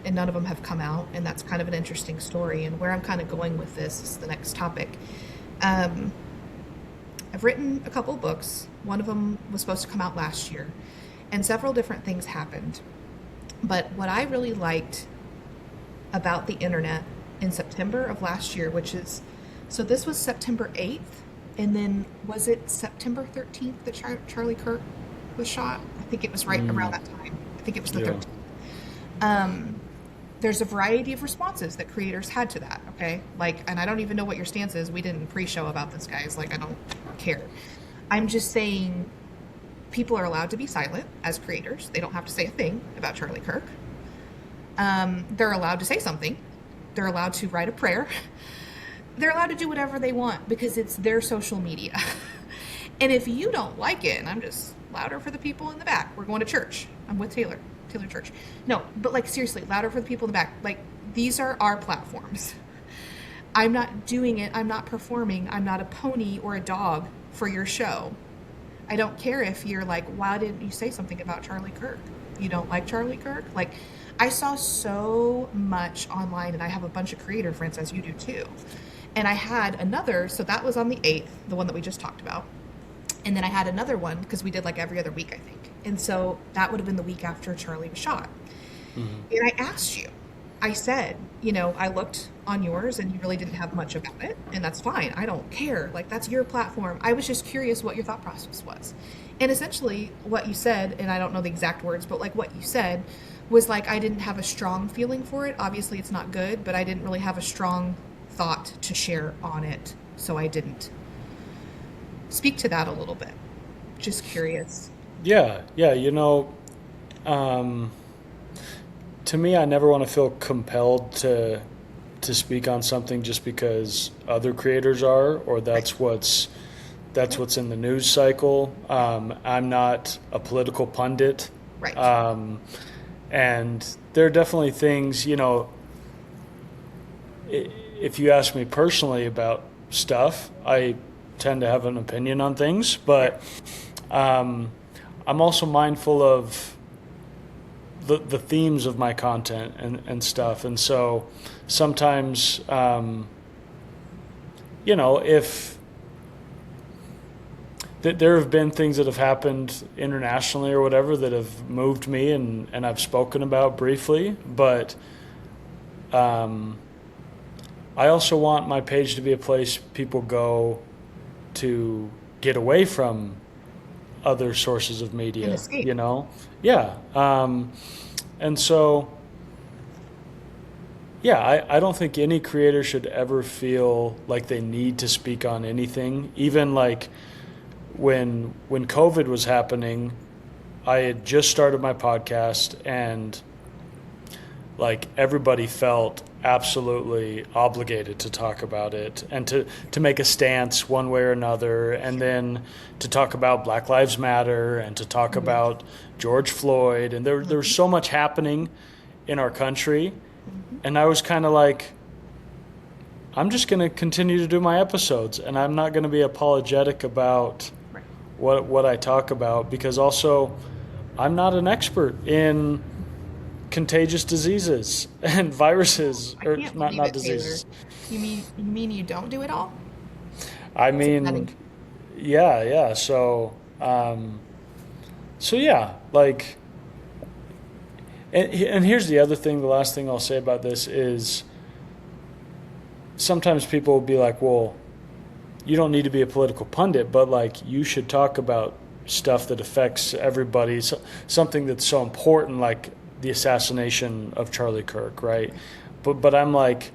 and none of them have come out, and that's kind of an interesting story. And where I'm kind of going with this is the next topic. I've written a couple of books. One of them was supposed to come out last year, and several different things happened. But what I really liked about the internet in September of last year, so this was September 8th, and then was it September 13th that Charlie Kirk was shot? I think it was right around that time. I think it was the 13th. There's a variety of responses that creators had to that, okay? Like, and I don't even know what your stance is. We didn't pre-show about this, guys. Like, I don't care. I'm just saying people are allowed to be silent as creators. They don't have to say a thing about Charlie Kirk. They're allowed to say something. They're allowed to write a prayer. They're allowed to do whatever they want because it's their social media. And if you don't like it, and I'm just louder for the people in the back. We're going to church. I'm with Taylor Church. No, but like seriously, louder for the people in the back. Like, these are our platforms. I'm not doing it. I'm not performing. I'm not a pony or a dog for your show. I don't care if you're like, why didn't you say something about Charlie Kirk? You don't like Charlie Kirk? Like, I saw so much online, and I have a bunch of creator friends, as you do too. And I had another, so that was on the 8th, the one that we just talked about. And then I had another one because we did like every other week, I think. And so that would have been the week after Charlie was shot. And I asked you, I said, I looked on yours and you really didn't have much about it. And that's fine. I don't care. Like, that's your platform. I was just curious what your thought process was. And essentially what you said, and I don't know the exact words, but like what you said was like, I didn't have a strong feeling for it. Obviously it's not good, but I didn't really have a strong thought to share on it. So I didn't. Speak to that a little bit. Just curious. Yeah. To me, I never want to feel compelled to speak on something just because other creators are, or that's what's in the news cycle. I'm not a political pundit. Right. And there are definitely things, if you ask me personally about stuff, I tend to have an opinion on things, but I'm also mindful of the themes of my content and stuff. And so sometimes, if there have been things that have happened internationally or whatever that have moved me and I've spoken about briefly, but I also want my page to be a place people go to get away from other sources of media, And escape. Yeah. And so, yeah, I don't think any creator should ever feel like they need to speak on anything. Even like when COVID was happening, I had just started my podcast, and like everybody felt absolutely obligated to talk about it and to make a stance one way or another, and then to talk about Black Lives Matter and to talk about George Floyd. And there was so much happening in our country. And I was kind of like, I'm just going to continue to do my episodes, and I'm not going to be apologetic about what I talk about, because also I'm not an expert in contagious diseases and viruses, I or can't not believe it, diseases. Taylor. You mean you don't do it all? I That's mean, upsetting. yeah. So yeah, like, and here's the other thing. The last thing I'll say about this is sometimes people will be like, well, you don't need to be a political pundit, but like you should talk about stuff that affects everybody. So, something that's so important, like the assassination of Charlie Kirk, right? But I'm like,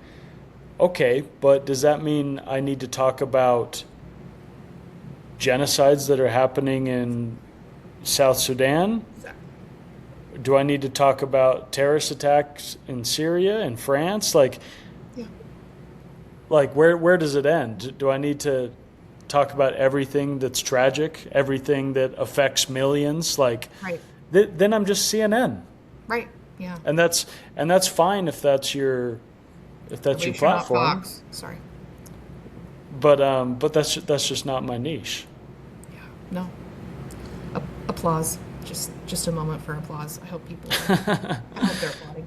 okay, but does that mean I need to talk about genocides that are happening in South Sudan? Do I need to talk about terrorist attacks in Syria and France? Like where does it end? Do I need to talk about everything that's tragic, everything that affects millions? Like, Right. Then I'm just CNN. Right. Yeah. And that's fine if that's your At least you're not platform. Fox. Sorry. But that's just not my niche. Yeah. No. Applause. Just a moment for applause. I hope people. I hope they're applauding.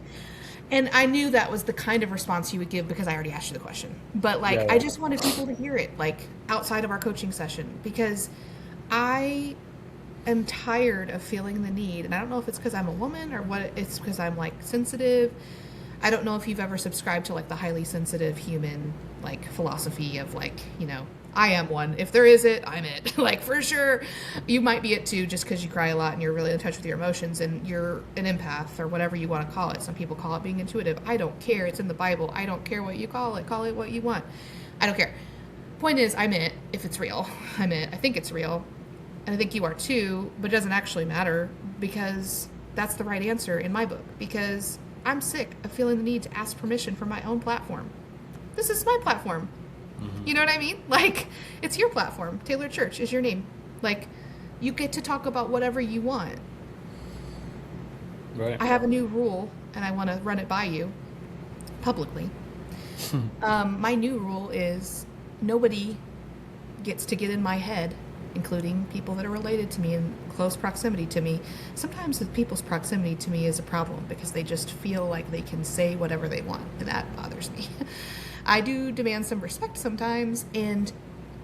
And I knew that was the kind of response you would give because I already asked you the question. But like, Yeah. I just wanted people to hear it, like outside of our coaching session, because I am tired of feeling the need, and I don't know if it's because I'm a woman or what. It's because I'm like sensitive. I don't know if you've ever subscribed to like the highly sensitive human like philosophy of like, I am one. If there is it, I'm it. Like for sure, you might be it too, just because you cry a lot and you're really in touch with your emotions and you're an empath or whatever you want to call it. Some people call it being intuitive. I don't care. It's in the Bible. I don't care what you call it. Call it what you want. I don't care. Point is, I'm it. If it's real, I'm it. I think it's real. And I think you are too, but it doesn't actually matter because that's the right answer in my book, because I'm sick of feeling the need to ask permission for my own platform. This is my platform. You know what I mean? Like, it's your platform. Taylor Church is your name. Like, you get to talk about whatever you want. Right. I have a new rule, and I want to run it by you publicly. My new rule is nobody gets to get in my head, including people that are related to me in close proximity to me. Sometimes the people's proximity to me is a problem because they just feel like they can say whatever they want, and that bothers me. I do demand some respect sometimes, and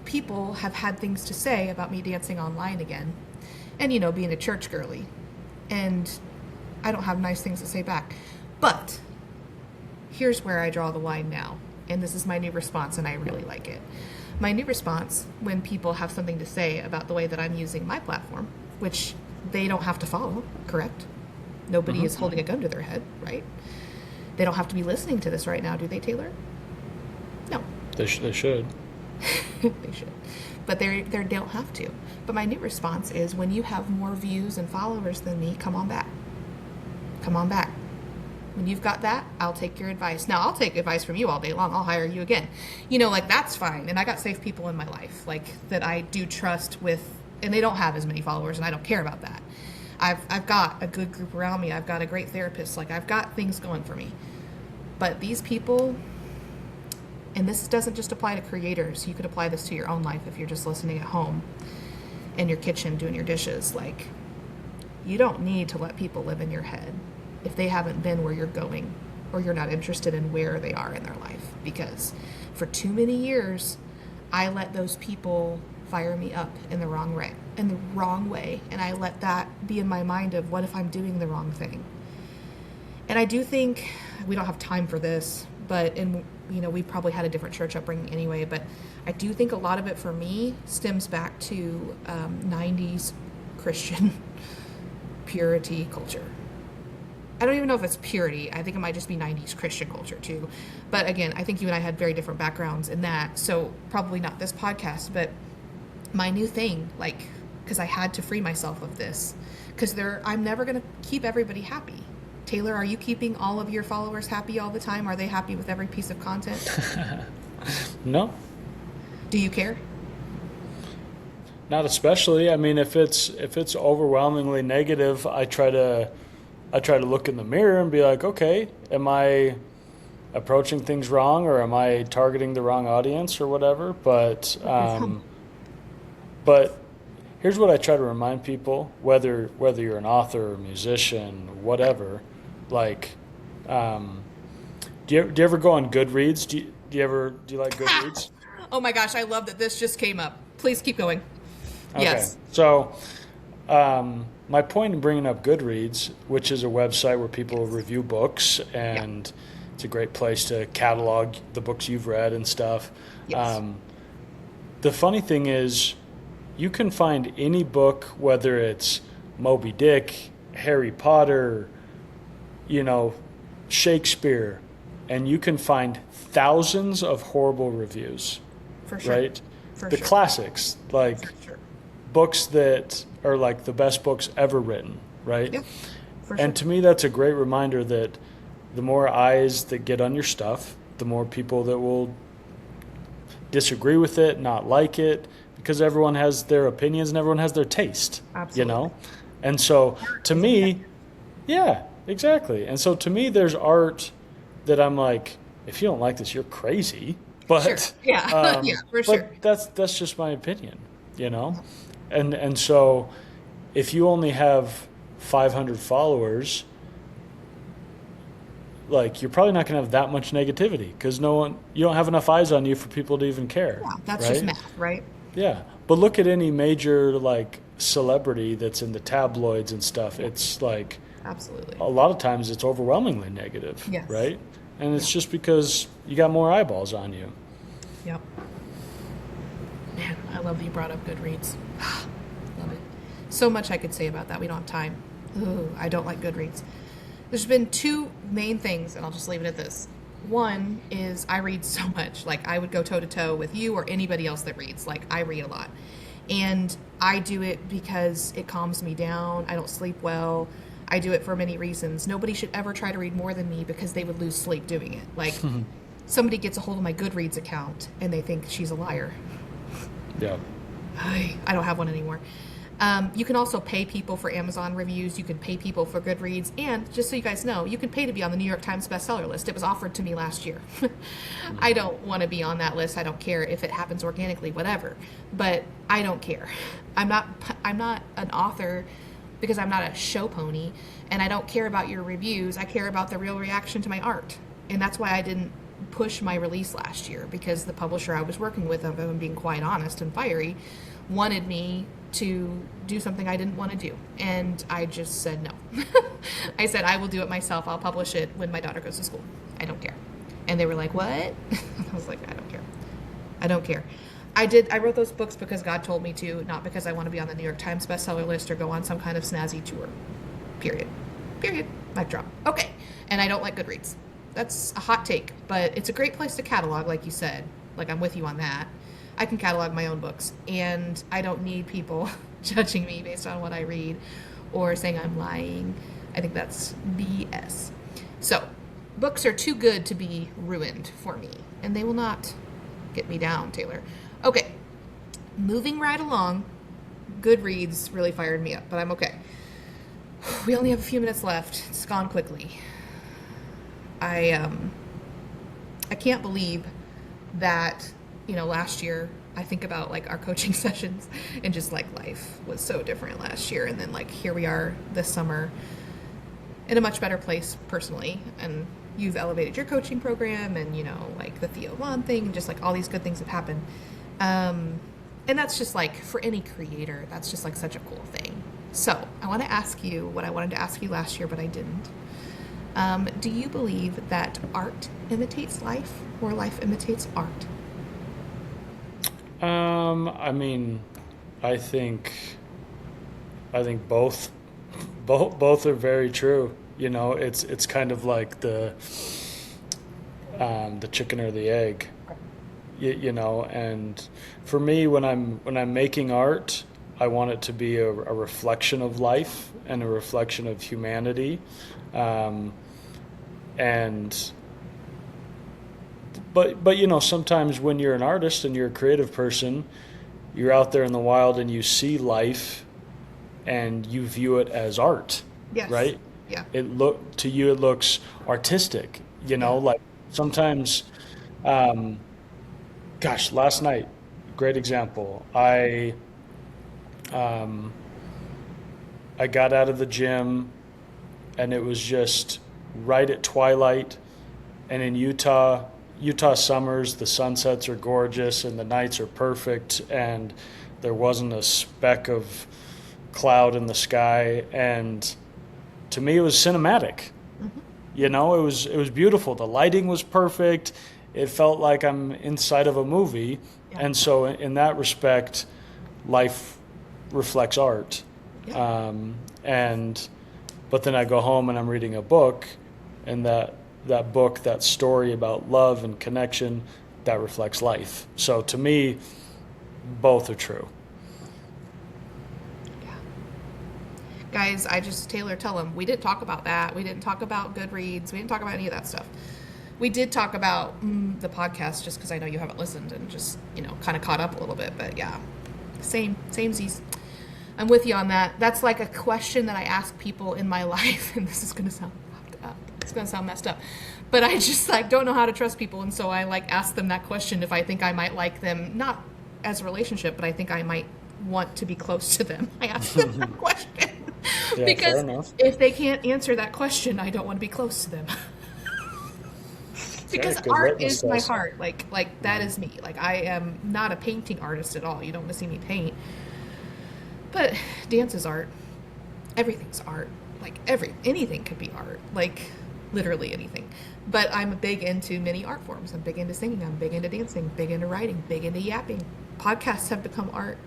people have had things to say about me dancing online again and, being a church girly. And I don't have nice things to say back. But here's where I draw the line now, and this is my new response, and I really like it. My new response, when people have something to say about the way that I'm using my platform, which they don't have to follow, correct? Nobody is holding a gun to their head, right? They don't have to be listening to this right now, do they, Taylor? No. They should. They should. But they don't have to. But my new response is, when you have more views and followers than me, come on back. Come on back. When you've got that, I'll take your advice. Now, I'll take advice from you all day long. I'll hire you again. That's fine. And I got safe people in my life, like, that I do trust with, and they don't have as many followers, and I don't care about that. I've got a good group around me. I've got a great therapist. Like, I've got things going for me. But these people, and this doesn't just apply to creators. You could apply this to your own life if you're just listening at home in your kitchen doing your dishes. Like, you don't need to let people live in your head if they haven't been where you're going, or you're not interested in where they are in their life. Because for too many years, I let those people fire me up in the wrong way, and I let that be in my mind of, what if I'm doing the wrong thing? And I do think, we don't have time for this, but we probably had a different church upbringing anyway, but I do think a lot of it for me stems back to 90s Christian purity culture. I don't even know if it's purity. I think it might just be 90s Christian culture too. But again, I think you and I had very different backgrounds in that, so probably not this podcast, but my new thing, like, because I had to free myself of this, because I'm never going to keep everybody happy. Taylor, are you keeping all of your followers happy all the time? Are they happy with every piece of content? No. Do you care? Not especially. I mean, if it's overwhelmingly negative, I try to look in the mirror and be like, okay, am I approaching things wrong, or am I targeting the wrong audience or whatever? But here's what I try to remind people, whether you're an author or musician, whatever, like, do you ever go on Goodreads? Do you like Goodreads? Oh my gosh, I love that this just came up. Please keep going. Okay. Yes. So, my point in bringing up Goodreads, which is a website where people review books, and it's a great place to catalog the books you've read and stuff. Yes. The funny thing is, you can find any book, whether it's Moby Dick, Harry Potter, Shakespeare, and you can find thousands of horrible reviews. For sure. Right? For the sure. classics, like books that are like the best books ever written, right? Yeah, for and to me, that's a great reminder that the more eyes that get on your stuff, the more people that will disagree with it, not like it, because everyone has their opinions and everyone has their taste. Absolutely. And so to me, yeah, exactly. And so to me, there's art that I'm like, if you don't like this, you're crazy. But sure. Yeah, yeah, for sure. But that's just my opinion, And so if you only have 500 followers, like, you're probably not going to have that much negativity, because you don't have enough eyes on you for people to even care. Yeah, that's right? just math, right? Yeah, but look at any major, like, celebrity that's in the tabloids and stuff. It's like, absolutely, a lot of times it's overwhelmingly negative, yes. right? And it's just because you got more eyeballs on you. Yep. Man, I love that you brought up Goodreads. Love it. So much I could say about that. We don't have time. Ooh, I don't like Goodreads. There's been two main things, and I'll just leave it at this. One is I read so much. Like, I would go toe-to-toe with you or anybody else that reads. Like, I read a lot. And I do it because it calms me down. I don't sleep well. I do it for many reasons. Nobody should ever try to read more than me because they would lose sleep doing it. Like, somebody gets a hold of my Goodreads account and they think she's a liar. Yeah. I don't have one anymore. You can also pay people for Amazon reviews. You can pay people for Goodreads. And just so you guys know, you can pay to be on the New York Times bestseller list. It was offered to me last year. I don't want to be on that list. I don't care if it happens organically, whatever. But I don't care. I'm not an author because I'm not a show pony. And I don't care about your reviews. I care about the real reaction to my art. And that's why I didn't push my release last year, because the publisher I was working with, if I'm being quite honest and fiery, wanted me to do something I didn't want to do. And I just said no. I said, I will do it myself. I'll publish it when my daughter goes to school. I don't care. And they were like, what? I was like, I don't care. I don't care. I wrote those books because God told me to, not because I want to be on the New York Times bestseller list or go on some kind of snazzy tour. Period. Mic drop. Okay. And I don't like Goodreads. That's a hot take, but it's a great place to catalog, like you said. Like, I'm with you on that. I can catalog my own books, and I don't need people judging me based on what I read or saying I'm lying. I think that's BS. So, books are too good to be ruined for me, and they will not get me down, Taylor. Okay, moving right along. Goodreads really fired me up, but I'm okay. We only have a few minutes left. It's gone quickly. I I can't believe that, last year I think about like our coaching sessions and just like life was so different last year, and then like here we are this summer in a much better place personally, and you've elevated your coaching program, and like the Theo Vaughn thing, and just like all these good things have happened. And that's just like for any creator, that's just like such a cool thing. So I want to ask you what I wanted to ask you last year, but I didn't. Do you believe that art imitates life, or life imitates art? I mean, I think both, both are very true. It's kind of like the chicken or the egg. And for me, when I'm making art, I want it to be a reflection of life and a reflection of humanity. And but sometimes when you're an artist and you're a creative person, you're out there in the wild and you see life and you view it as art. Yes. Right? Yeah. To you it looks artistic, like sometimes, gosh, last night, great example. I got out of the gym and it was just right at twilight, and in Utah summers, the sunsets are gorgeous and the nights are perfect, and there wasn't a speck of cloud in the sky, and to me it was cinematic. It was beautiful. The lighting was perfect. It felt like I'm inside of a movie. Yeah. And so in that respect, life reflects art. Yeah. But then I go home and I'm reading a book, and that book, that story about love and connection, that reflects life. So to me, both are true. Yeah. Guys, Taylor, tell them, we didn't talk about that. We didn't talk about Goodreads. We didn't talk about any of that stuff. We did talk about the podcast, just because I know you haven't listened and just, kind of caught up a little bit. But yeah, samesies. I'm with you on that. That's like a question that I ask people in my life, and this is going to sound fucked up. It's going to sound messed up. But I just like don't know how to trust people, and so I like ask them that question if I think I might like them, not as a relationship, but I think I might want to be close to them. I ask them that question. Yeah, Because if they can't answer that question, I don't want to be close to them. Because art is my heart. Like that is me. Like I am not a painting artist at all. You don't want to see me paint. But dance is art. Everything's art. Like anything could be art. Like literally anything. But I'm big into many art forms. I'm big into singing. I'm big into dancing. Big into writing. Big into yapping. Podcasts have become art.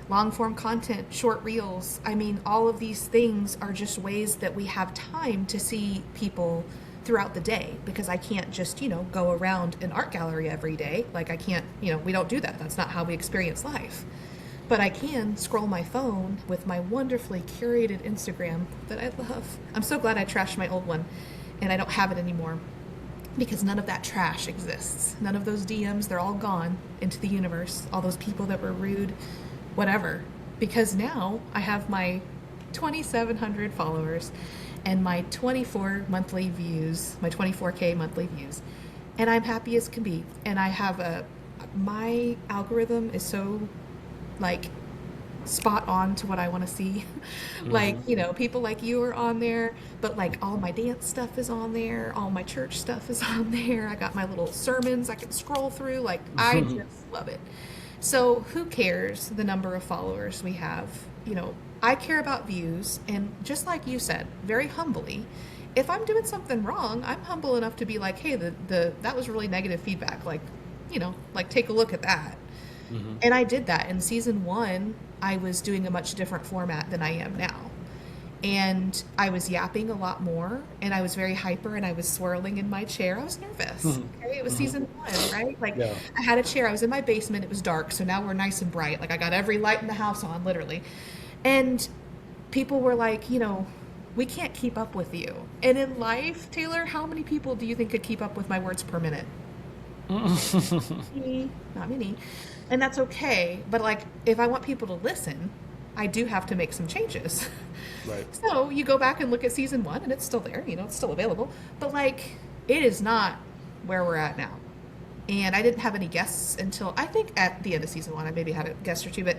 Long form content, short reels. I mean, all of these things are just ways that we have time to see people throughout the day, because I can't just, go around an art gallery every day. Like I can't, we don't do that. That's not how we experience life. But I can scroll my phone with my wonderfully curated Instagram that I love. I'm so glad I trashed my old one and I don't have it anymore, because none of that trash exists. None of those DMs, they're all gone into the universe. All those people that were rude, whatever. Because now I have my 2,700 followers and my 24 monthly views, my 24K monthly views. And I'm happy as can be. And I have my algorithm is so like spot on to what I want to see. Like, people like you are on there, but like all my dance stuff is on there. All my church stuff is on there. I got my little sermons I can scroll through. Like I just love it. So who cares the number of followers we have? I care about views, and just like you said, very humbly, if I'm doing something wrong, I'm humble enough to be like, hey, that was really negative feedback. Like, like take a look at that. Mm-hmm. And I did that. In season 1, I was doing a much different format than I am now. And I was yapping a lot more, and I was very hyper, and I was swirling in my chair. I was nervous. Mm-hmm. Okay? It was season 1, right? Like yeah. I had a chair. I was in my basement. It was dark. So now we're nice and bright. Like I got every light in the house on, literally. And people were like, we can't keep up with you. And in life, Taylor, how many people do you think could keep up with my words per minute? Me, not many. And that's okay. But like, if I want people to listen, I do have to make some changes. Right. So you go back and look at season 1 and it's still there, it's still available. But like, it is not where we're at now. And I didn't have any guests until I think at the end of season 1. I maybe had a guest or two, but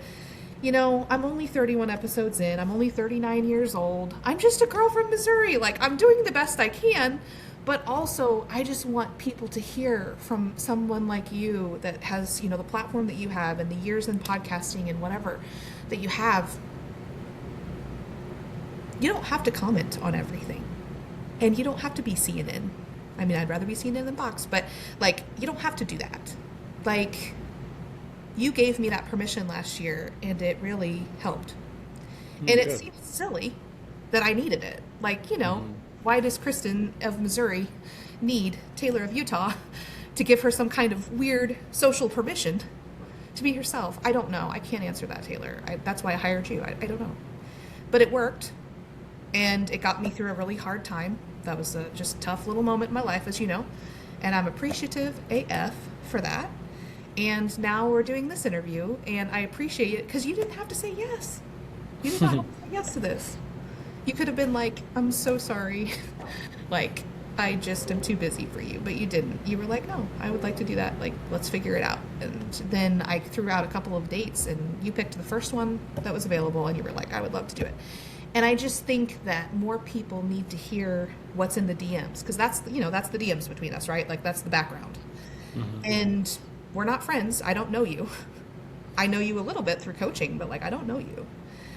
I'm only 31 episodes in. I'm only 39 years old. I'm just a girl from Missouri. Like, I'm doing the best I can. But also, I just want people to hear from someone like you that has, the platform that you have and the years in podcasting and whatever that you have. You don't have to comment on everything. And you don't have to be CNN. I mean, I'd rather be CNN than Fox, but, like, you don't have to do that. Like, you gave me that permission last year, and it really helped. And it seems silly that I needed it. Like, why does Kristin of Missouri need Taylor of Utah to give her some kind of weird social permission to be herself? I don't know. I can't answer that, Taylor. That's why I hired you. I don't know. But it worked, and it got me through a really hard time. That was a just tough little moment in my life, as you know. And I'm appreciative AF for that. And now we're doing this interview, and I appreciate it because you didn't have to say yes. You did not have to say yes to this. You could have been like, I'm so sorry. Like, I just am too busy for you. But you didn't. You were like, no, I would like to do that. Like, let's figure it out. And then I threw out a couple of dates, and you picked the first one that was available, and you were like, I would love to do it. And I just think that more people need to hear what's in the DMs, because that's the DMs between us, right? Like, that's the background. Mm-hmm. And we're not friends. I don't know you. I know you a little bit through coaching, but, like, I don't know you.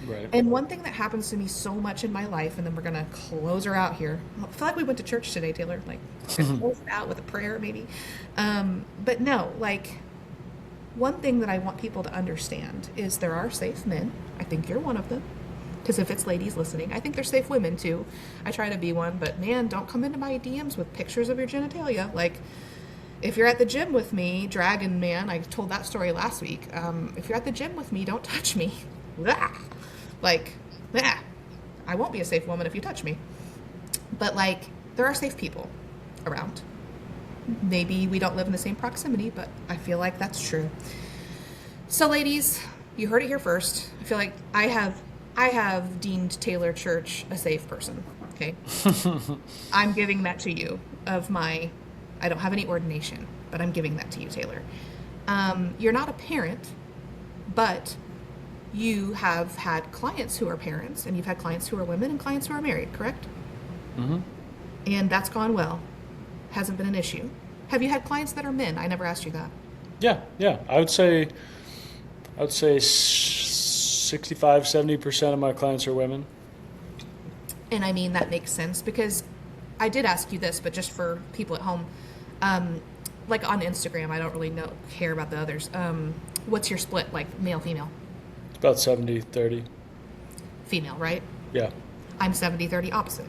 Right. And one thing that happens to me so much in my life, and then we're going to close her out here. I feel like we went to church today, Taylor. Like, close it out with a prayer, maybe. But no, like, one thing that I want people to understand is there are safe men. I think you're one of them. Because if it's ladies listening, I think there's safe women too. I try to be one, but man, don't come into my DMs with pictures of your genitalia. Like, if you're at the gym with me, Dragon Man, I told that story last week. If you're at the gym with me, don't touch me. Blah. Like, blah. I won't be a safe woman if you touch me. But, like, there are safe people around. Maybe we don't live in the same proximity, but I feel like that's true. So, ladies, you heard it here first. I feel like I have deemed Taylor Church a safe person, okay? I'm giving that to you I don't have any ordination, but I'm giving that to you, Taylor. You're not a parent, but you have had clients who are parents, and you've had clients who are women and clients who are married, correct? Mm-hmm. And that's gone well. Hasn't been an issue. Have you had clients that are men? I never asked you that. Yeah. I would say 65-70% of my clients are women. And I mean, that makes sense because I did ask you this, but just for people at home, like on Instagram, I don't really care about the others. What's your split, like male, female? It's about 70-30. Female, right? Yeah. I'm 70-30 opposite.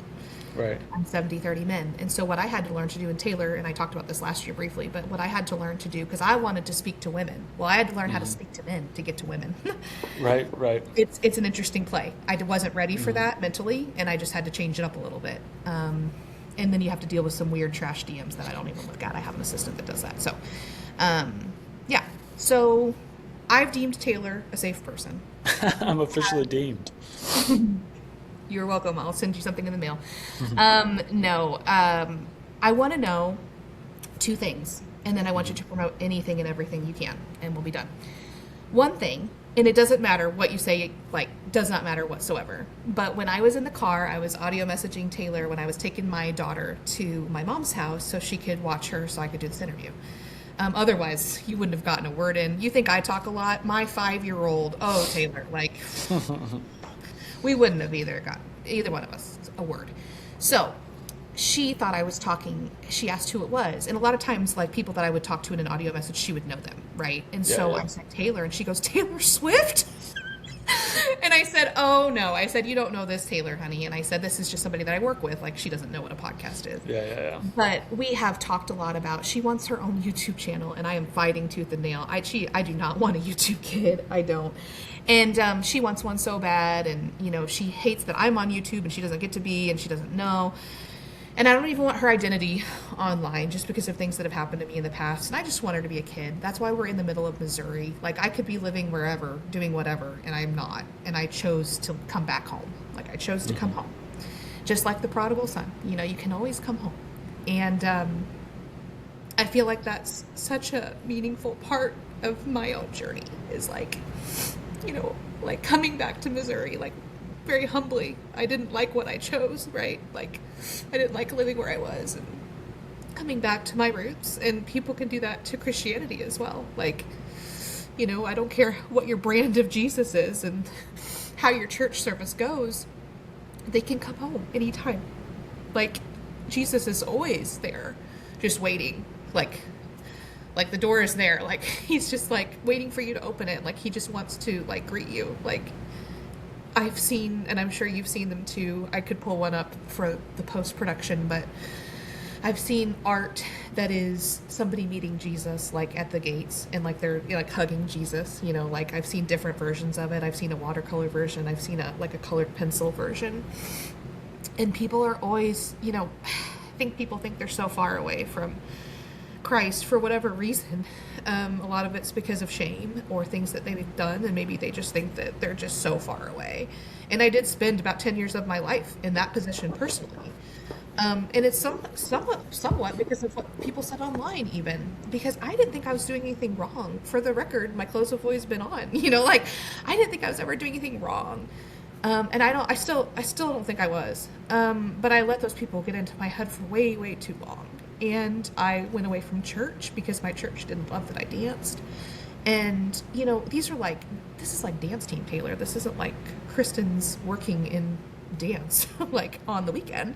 Right. I'm 70-30 men. And so what I had to learn to do in Taylor, and I talked about this last year briefly, but what I had to learn to do, because I wanted to speak to women. Well, I had to learn how to speak to men to get to women. Right. It's an interesting play. I wasn't ready for that mentally, and I just had to change it up a little bit. And then you have to deal with some weird trash DMs that I don't even look at. I have an assistant that does that. So, yeah. So I've deemed Taylor a safe person. I'm officially deemed. You're welcome. I'll send you something in the mail. I want to know two things, and then I want you to promote anything and everything you can, and we'll be done. One thing, and it doesn't matter what you say, like, does not matter whatsoever. But when I was in the car, I was audio messaging Taylor when I was taking my daughter to my mom's house so she could watch her so I could do this interview. Otherwise, you wouldn't have gotten a word in. You think I talk a lot? My 5-year-old, Taylor, like... We wouldn't have either one of us, a word. So she thought I was talking, she asked who it was. And a lot of times, like, people that I would talk to in an audio message, she would know them, right? And so I said, Taylor, and she goes, Taylor Swift? And I said, oh, no. I said, you don't know this Taylor, honey. And I said, this is just somebody that I work with. Like, she doesn't know what a podcast is. Yeah. But we have talked a lot about, she wants her own YouTube channel, and I am fighting tooth and nail. I do not want a YouTube kid. I don't. And she wants one so bad, and, she hates that I'm on YouTube, and she doesn't get to be, and she doesn't know. And I don't even want her identity online just because of things that have happened to me in the past. And I just want her to be a kid. That's why we're in the middle of Missouri. Like, I could be living wherever, doing whatever, and I'm not. And I chose to come back home. Like, I chose to come home. Just like the prodigal son. You know, you can always come home. And I feel like that's such a meaningful part of my own journey, is like, you know, like coming back to Missouri, like, very humbly. I didn't like what I chose, right? Like, I didn't like living where I was, and coming back to my roots. And people can do that to Christianity as well. Like, you know, I don't care what your brand of Jesus is and how your church service goes. They can come home anytime. Like, Jesus is always there, just waiting. Like the door is there. Like, he's just like waiting for you to open it. Like, he just wants to like greet you. Like, I've seen, and I'm sure you've seen them too. I could pull one up for the post-production, but I've seen art that is somebody meeting Jesus, like, at the gates, and like they're, you know, like hugging Jesus, you know, like I've seen different versions of it. I've seen a watercolor version. I've seen a colored pencil version. And people are always, you know, I think people think they're so far away from Christ for whatever reason. A lot of it's because of shame or things that they've done, and maybe they just think that they're just so far away. And I did spend about 10 years of my life in that position personally. And it's somewhat because of what people said online, even because I didn't think I was doing anything wrong. For the record, my clothes have always been on, you know, like I didn't think I was ever doing anything wrong. And I still don't think I was. But I let those people get into my head for way, way too long. And I went away from church because my church didn't love that I danced. And, you know, this is like dance team, Taylor. This isn't like Kristin's working in dance, like on the weekend.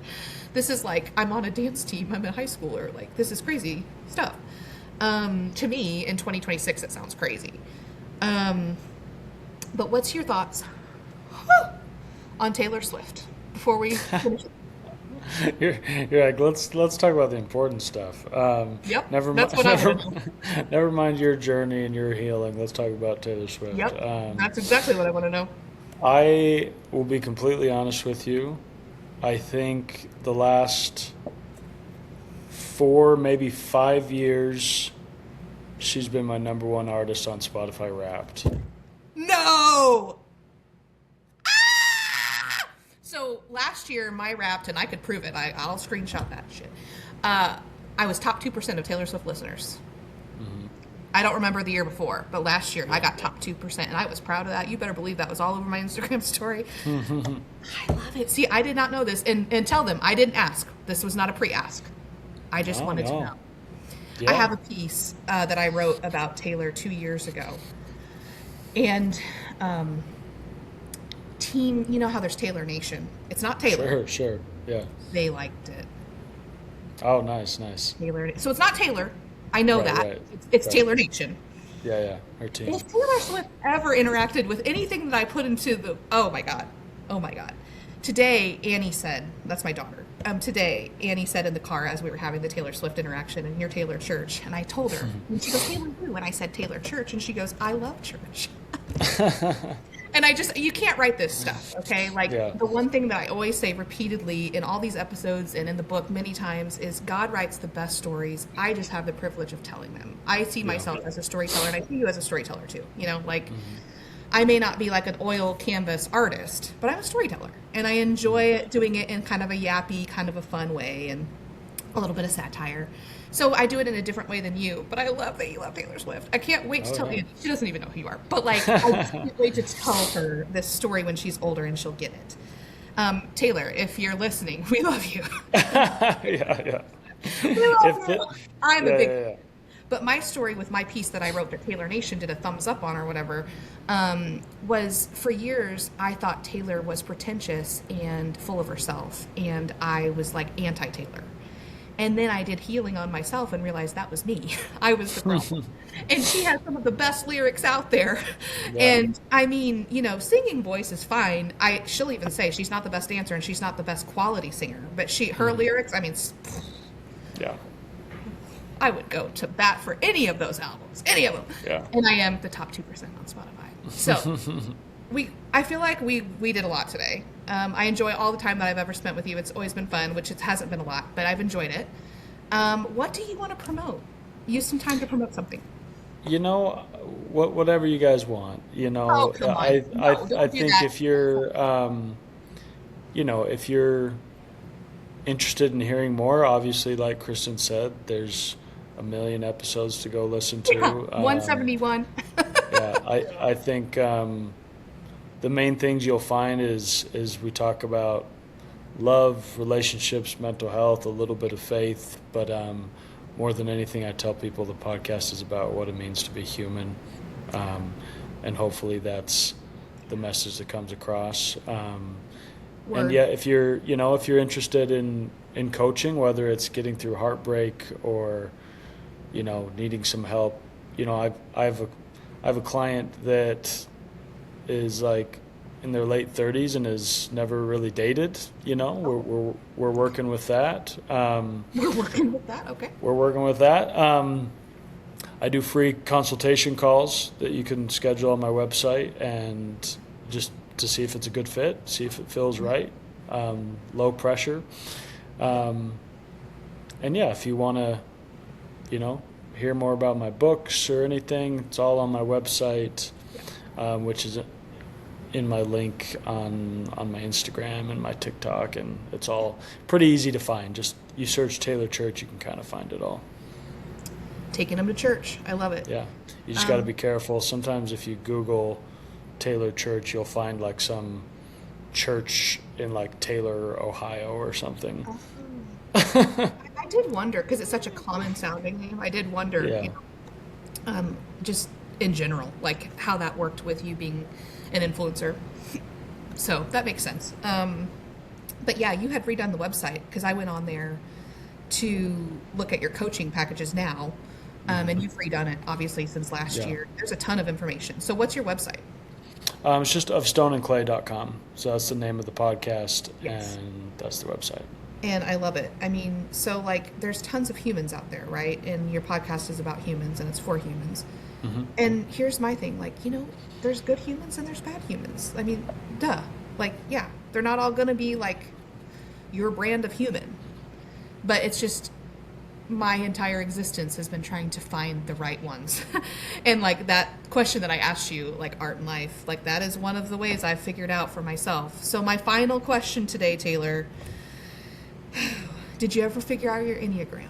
This is like, I'm on a dance team. I'm a high schooler. Like, this is crazy stuff. To me, in 2026, it sounds crazy. But what's your thoughts on Taylor Swift before we finish? You're like, let's talk about the important stuff. Yep, Never mind your journey and your healing. Let's talk about Taylor Swift. Yep, that's exactly what I want to know. I will be completely honest with you. I think the last 4, maybe 5 years, she's been my number one artist on Spotify Wrapped. No! So last year, my Wrapped, and I could prove it. I'll screenshot that shit. I was top 2% of Taylor Swift listeners. Mm-hmm. I don't remember the year before, but last year I got top 2%, and I was proud of that. You better believe that was all over my Instagram story. I love it. See, I did not know this, and tell them I didn't ask. This was not a pre-ask. I just wanted to know. Yeah. I have a piece that I wrote about Taylor 2 years ago, and team, you know how there's Taylor Nation. It's not Taylor. Sure, yeah. They liked it. Oh, nice. Taylor. So it's not Taylor. I know that. Right. It's Taylor Nation. Yeah, her team. If Taylor Swift ever interacted with anything that I put into the... Oh, my God. Today, Annie said... That's my daughter. Today, Annie said in the car as we were having the Taylor Swift interaction, and you're Taylor Church. And I told her. And she goes, Taylor who? And I said Taylor Church. And she goes, I love church. And you can't write this stuff, okay? Like, The one thing that I always say repeatedly in all these episodes and in the book many times is God writes the best stories. I just have the privilege of telling them. I see myself as a storyteller, and I see you as a storyteller too. You know, like, I may not be like an oil canvas artist, but I'm a storyteller. And I enjoy doing it in kind of a yappy, kind of a fun way, and a little bit of satire. So I do it in a different way than you, but I love that you love Taylor Swift. I can't wait to tell you. She doesn't even know who you are, but like, I just can't wait to tell her this story when she's older and she'll get it. Taylor, if you're listening, we love you. Yeah. We love you. I'm a big fan. But my story with my piece that I wrote that Taylor Nation did a thumbs up on or whatever, was for years I thought Taylor was pretentious and full of herself, and I was like anti-Taylor. And then I did healing on myself and realized that was me. I was the problem. And she has some of the best lyrics out there. Yeah. And I mean, you know, singing voice is fine. She'll even say she's not the best dancer and she's not the best quality singer. But her lyrics, I mean, yeah. I would go to bat for any of those albums. Any of them. Yeah. And I am the top 2% on Spotify. So I feel like we did a lot today. I enjoy all the time that I've ever spent with you. It's always been fun, which it hasn't been a lot, but I've enjoyed it. What do you want to promote? Use some time to promote something. Whatever you guys want. Oh, come on. No, I don't do think that. if you're, if you're interested in hearing more, obviously, like Kristen said, there's a million episodes to go listen to. 171. Yeah, I think the main things you'll find is we talk about love, relationships, mental health, a little bit of faith, but more than anything, I tell people the podcast is about what it means to be human, and hopefully that's the message that comes across. And Word. yeah, if you're interested in coaching, whether it's getting through heartbreak or needing some help, I have a client that is like in their late 30s and has never really dated. We're working with that. We're working with that. Okay. We're working with that. I do free consultation calls that you can schedule on my website, and just to see if it's a good fit, see if it feels right. Low pressure. And yeah, if you want to, hear more about my books or anything, it's all on my website, which is in my link on my Instagram and my TikTok, and it's all pretty easy to find. Just you search Taylor Church, you can kind of find it all. Taking them to church. I love it. Yeah, you just got to be careful. Sometimes if you Google Taylor Church, you'll find like some church in like Taylor, Ohio or something. I did wonder, because it's such a common sounding name. I did wonder, Yeah. Just in general, like how that worked with you being an influencer. So that makes sense. But yeah, you had redone the website, because I went on there to look at your coaching packages now. And you've redone it obviously since last Yeah. year. There's a ton of information. So what's your website? It's just ofstoneandclay.com. So that's the name of the podcast, Yes. and that's the website. And I love it. I mean, so like there's tons of humans out there, right? And your podcast is about humans and it's for humans. Mm-hmm. And here's my thing, like, there's good humans and there's bad humans. I mean, duh. Like, yeah, they're not all going to be like your brand of human. But it's just my entire existence has been trying to find the right ones. And like that question that I asked you, like art and life, like that is one of the ways I've figured out for myself. So my final question today, Taylor, did you ever figure out your Enneagram?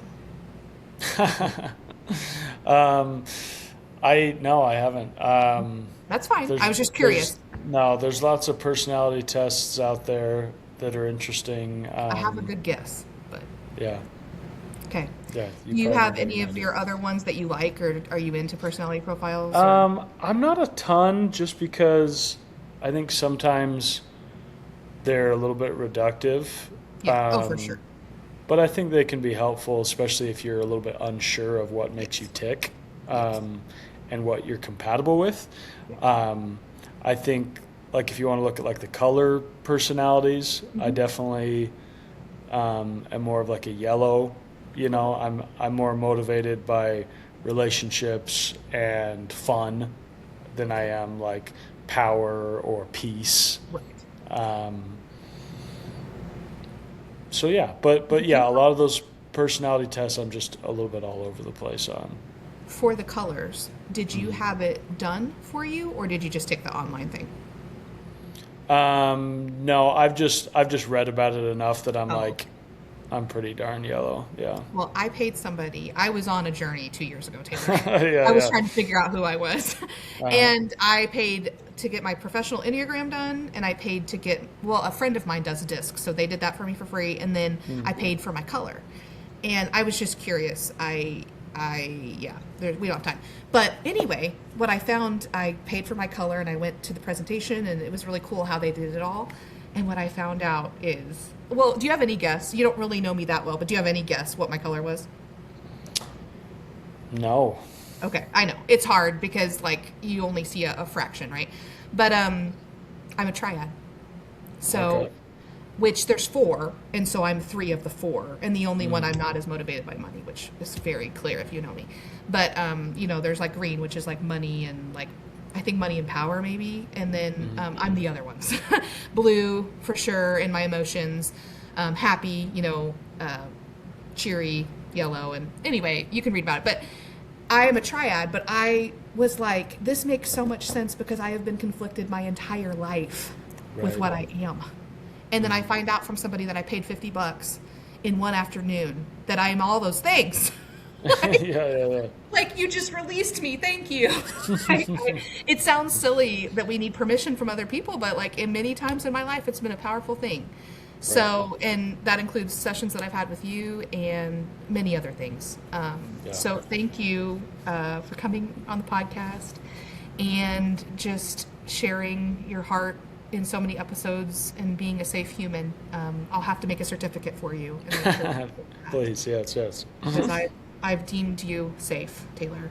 I haven't. That's fine. I was just curious. There's lots of personality tests out there that are interesting. I have a good guess, but Yeah. okay. Yeah. Do you probably have have any an of idea. your other ones that you like, or are you into personality profiles? Or- I'm not a ton, just because I think sometimes they're a little bit reductive. yeah. For sure. But I think they can be helpful, especially if you're a little bit unsure of what makes you tick, and what you're compatible with. I think, like, if you want to look at like the color personalities, I definitely am more of like a yellow. I'm more motivated by relationships and fun than I am like power or peace. Right. So yeah, but yeah, a lot of those personality tests, I'm just a little bit all over the place on. For the colors, did you have it done for you, or did you just take the online thing? No, I've just read about it enough that I'm Oh. like, I'm pretty darn yellow. Yeah. Well, I paid somebody. I was on a journey 2 years ago, Taylor. Yeah, I was yeah. trying to figure out who I was. And I paid to get my professional Enneagram done, and I paid to get, a friend of mine does discs, so they did that for me for free, and then I paid for my color. And I was just curious. We don't have time. But anyway, what I found, I paid for my color, and I went to the presentation, and it was really cool how they did it all. And what I found out is, do you have any guess? You don't really know me that well, but do you have any guess what my color was? No. Okay, I know. It's hard because, like, you only see a fraction, right? But I'm a triad. So, Okay. which there's 4, and so I'm 3 of the 4. And the only one I'm not is motivated by money, which is very clear if you know me. But, there's, like, green, which is, like, money and, like, I think Money and Power maybe, and then I'm the other ones. Blue for sure in my emotions, happy, cheery, yellow, and anyway, you can read about it. But I am a triad, but I was like, this makes so much sense because I have been conflicted my entire life with what I am. And then I find out from somebody that I paid $50 in one afternoon that I am all those things. Yeah. Like, you just released me. Thank you. It sounds silly that we need permission from other people, but like in many times in my life, it's been a powerful thing. So, and that includes sessions that I've had with you and many other things. So thank you for coming on the podcast and just sharing your heart in so many episodes and being a safe human. I'll have to make a certificate for you. Please, yes. Because I've deemed you safe, Taylor.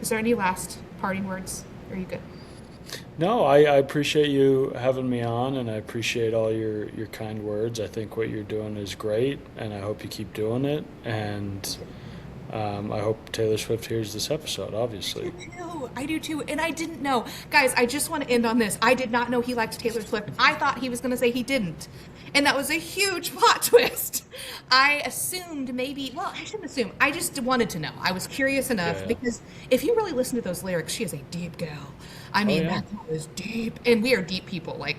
Is there any last parting words? Are you good? No, I appreciate you having me on, and I appreciate all your kind words. I think what you're doing is great, and I hope you keep doing it. And I hope Taylor Swift hears this episode, obviously. I do too. And I didn't know. Guys, I just want to end on this. I did not know he liked Taylor Swift. I thought he was going to say he didn't. And that was a huge plot twist. I assumed maybe, well, I shouldn't assume. I just wanted to know. I was curious enough because if you really listen to those lyrics, she is a deep gal. I mean, that girl is deep. And we are deep people, like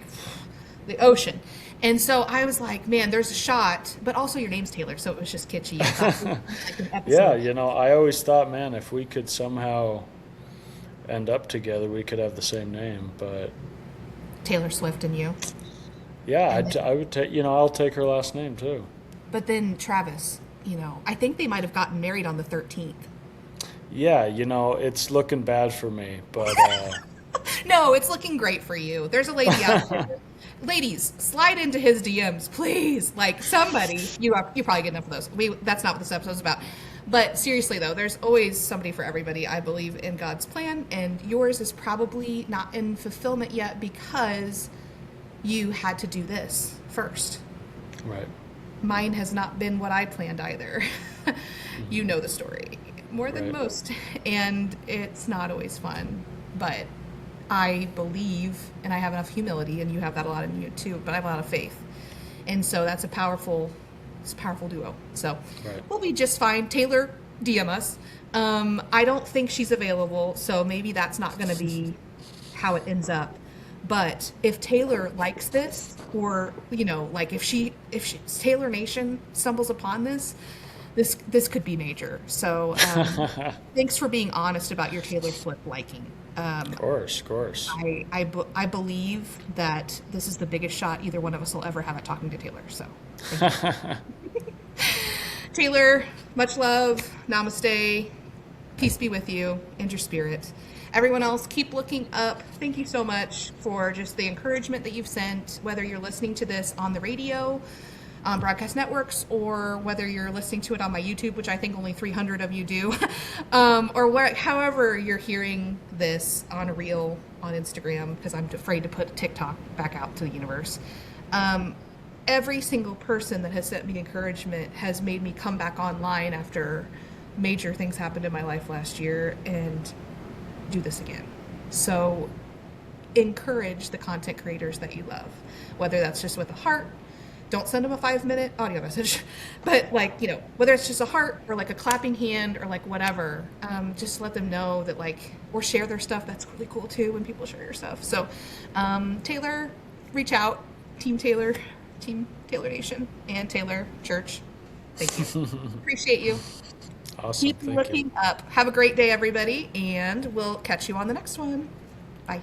the ocean. And so I was like, man, there's a shot. But also your name's Taylor, so it was just kitschy. I thought it was like an episode. I always thought, man, if we could somehow end up together, we could have the same name. But Taylor Swift and you. Yeah, I would take, I'll take her last name too. But then Travis, I think they might have gotten married on the 13th. Yeah, it's looking bad for me, but... No, it's looking great for you. There's a lady out there. Ladies, slide into his DMs, please. Like, somebody. You probably get enough of those. That's not what this episode's about. But seriously, though, there's always somebody for everybody. I believe in God's plan, and yours is probably not in fulfillment yet because you had to do this first. Right. Mine has not been what I planned either. You know the story more than most, and it's not always fun. But I believe, and I have enough humility, and you have that a lot in you too, but I have a lot of faith. And so that's it's a powerful duo. So we'll be just fine. Taylor, DM us. I don't think she's available, so maybe that's not going to be how it ends up. But if Taylor likes this, or, like if Taylor Nation stumbles upon this could be major. So thanks for being honest about your Taylor Swift liking. Of course. I believe that this is the biggest shot either one of us will ever have at talking to Taylor. So Taylor, much love. Namaste. Peace be with you and your spirit. Everyone else, keep looking up. Thank you so much for just the encouragement that you've sent, whether you're listening to this on the radio, on broadcast networks, or whether you're listening to it on my YouTube, which I think only 300 of you do, or however you're hearing this on a reel on Instagram, because I'm afraid to put TikTok back out to the universe. Every single person that has sent me encouragement has made me come back online after major things happened in my life last year and do this again. So encourage the content creators that you love, whether that's just with a heart. Don't send them a 5-minute audio message, but whether it's just a heart or like a clapping hand or like whatever, just let them know that or share their stuff. That's really cool too when people share your stuff. So Taylor, reach out. Team Taylor Nation and Taylor Church. Thank you. Appreciate you. Awesome. Keep looking up. Have a great day, everybody, and we'll catch you on the next one. Bye.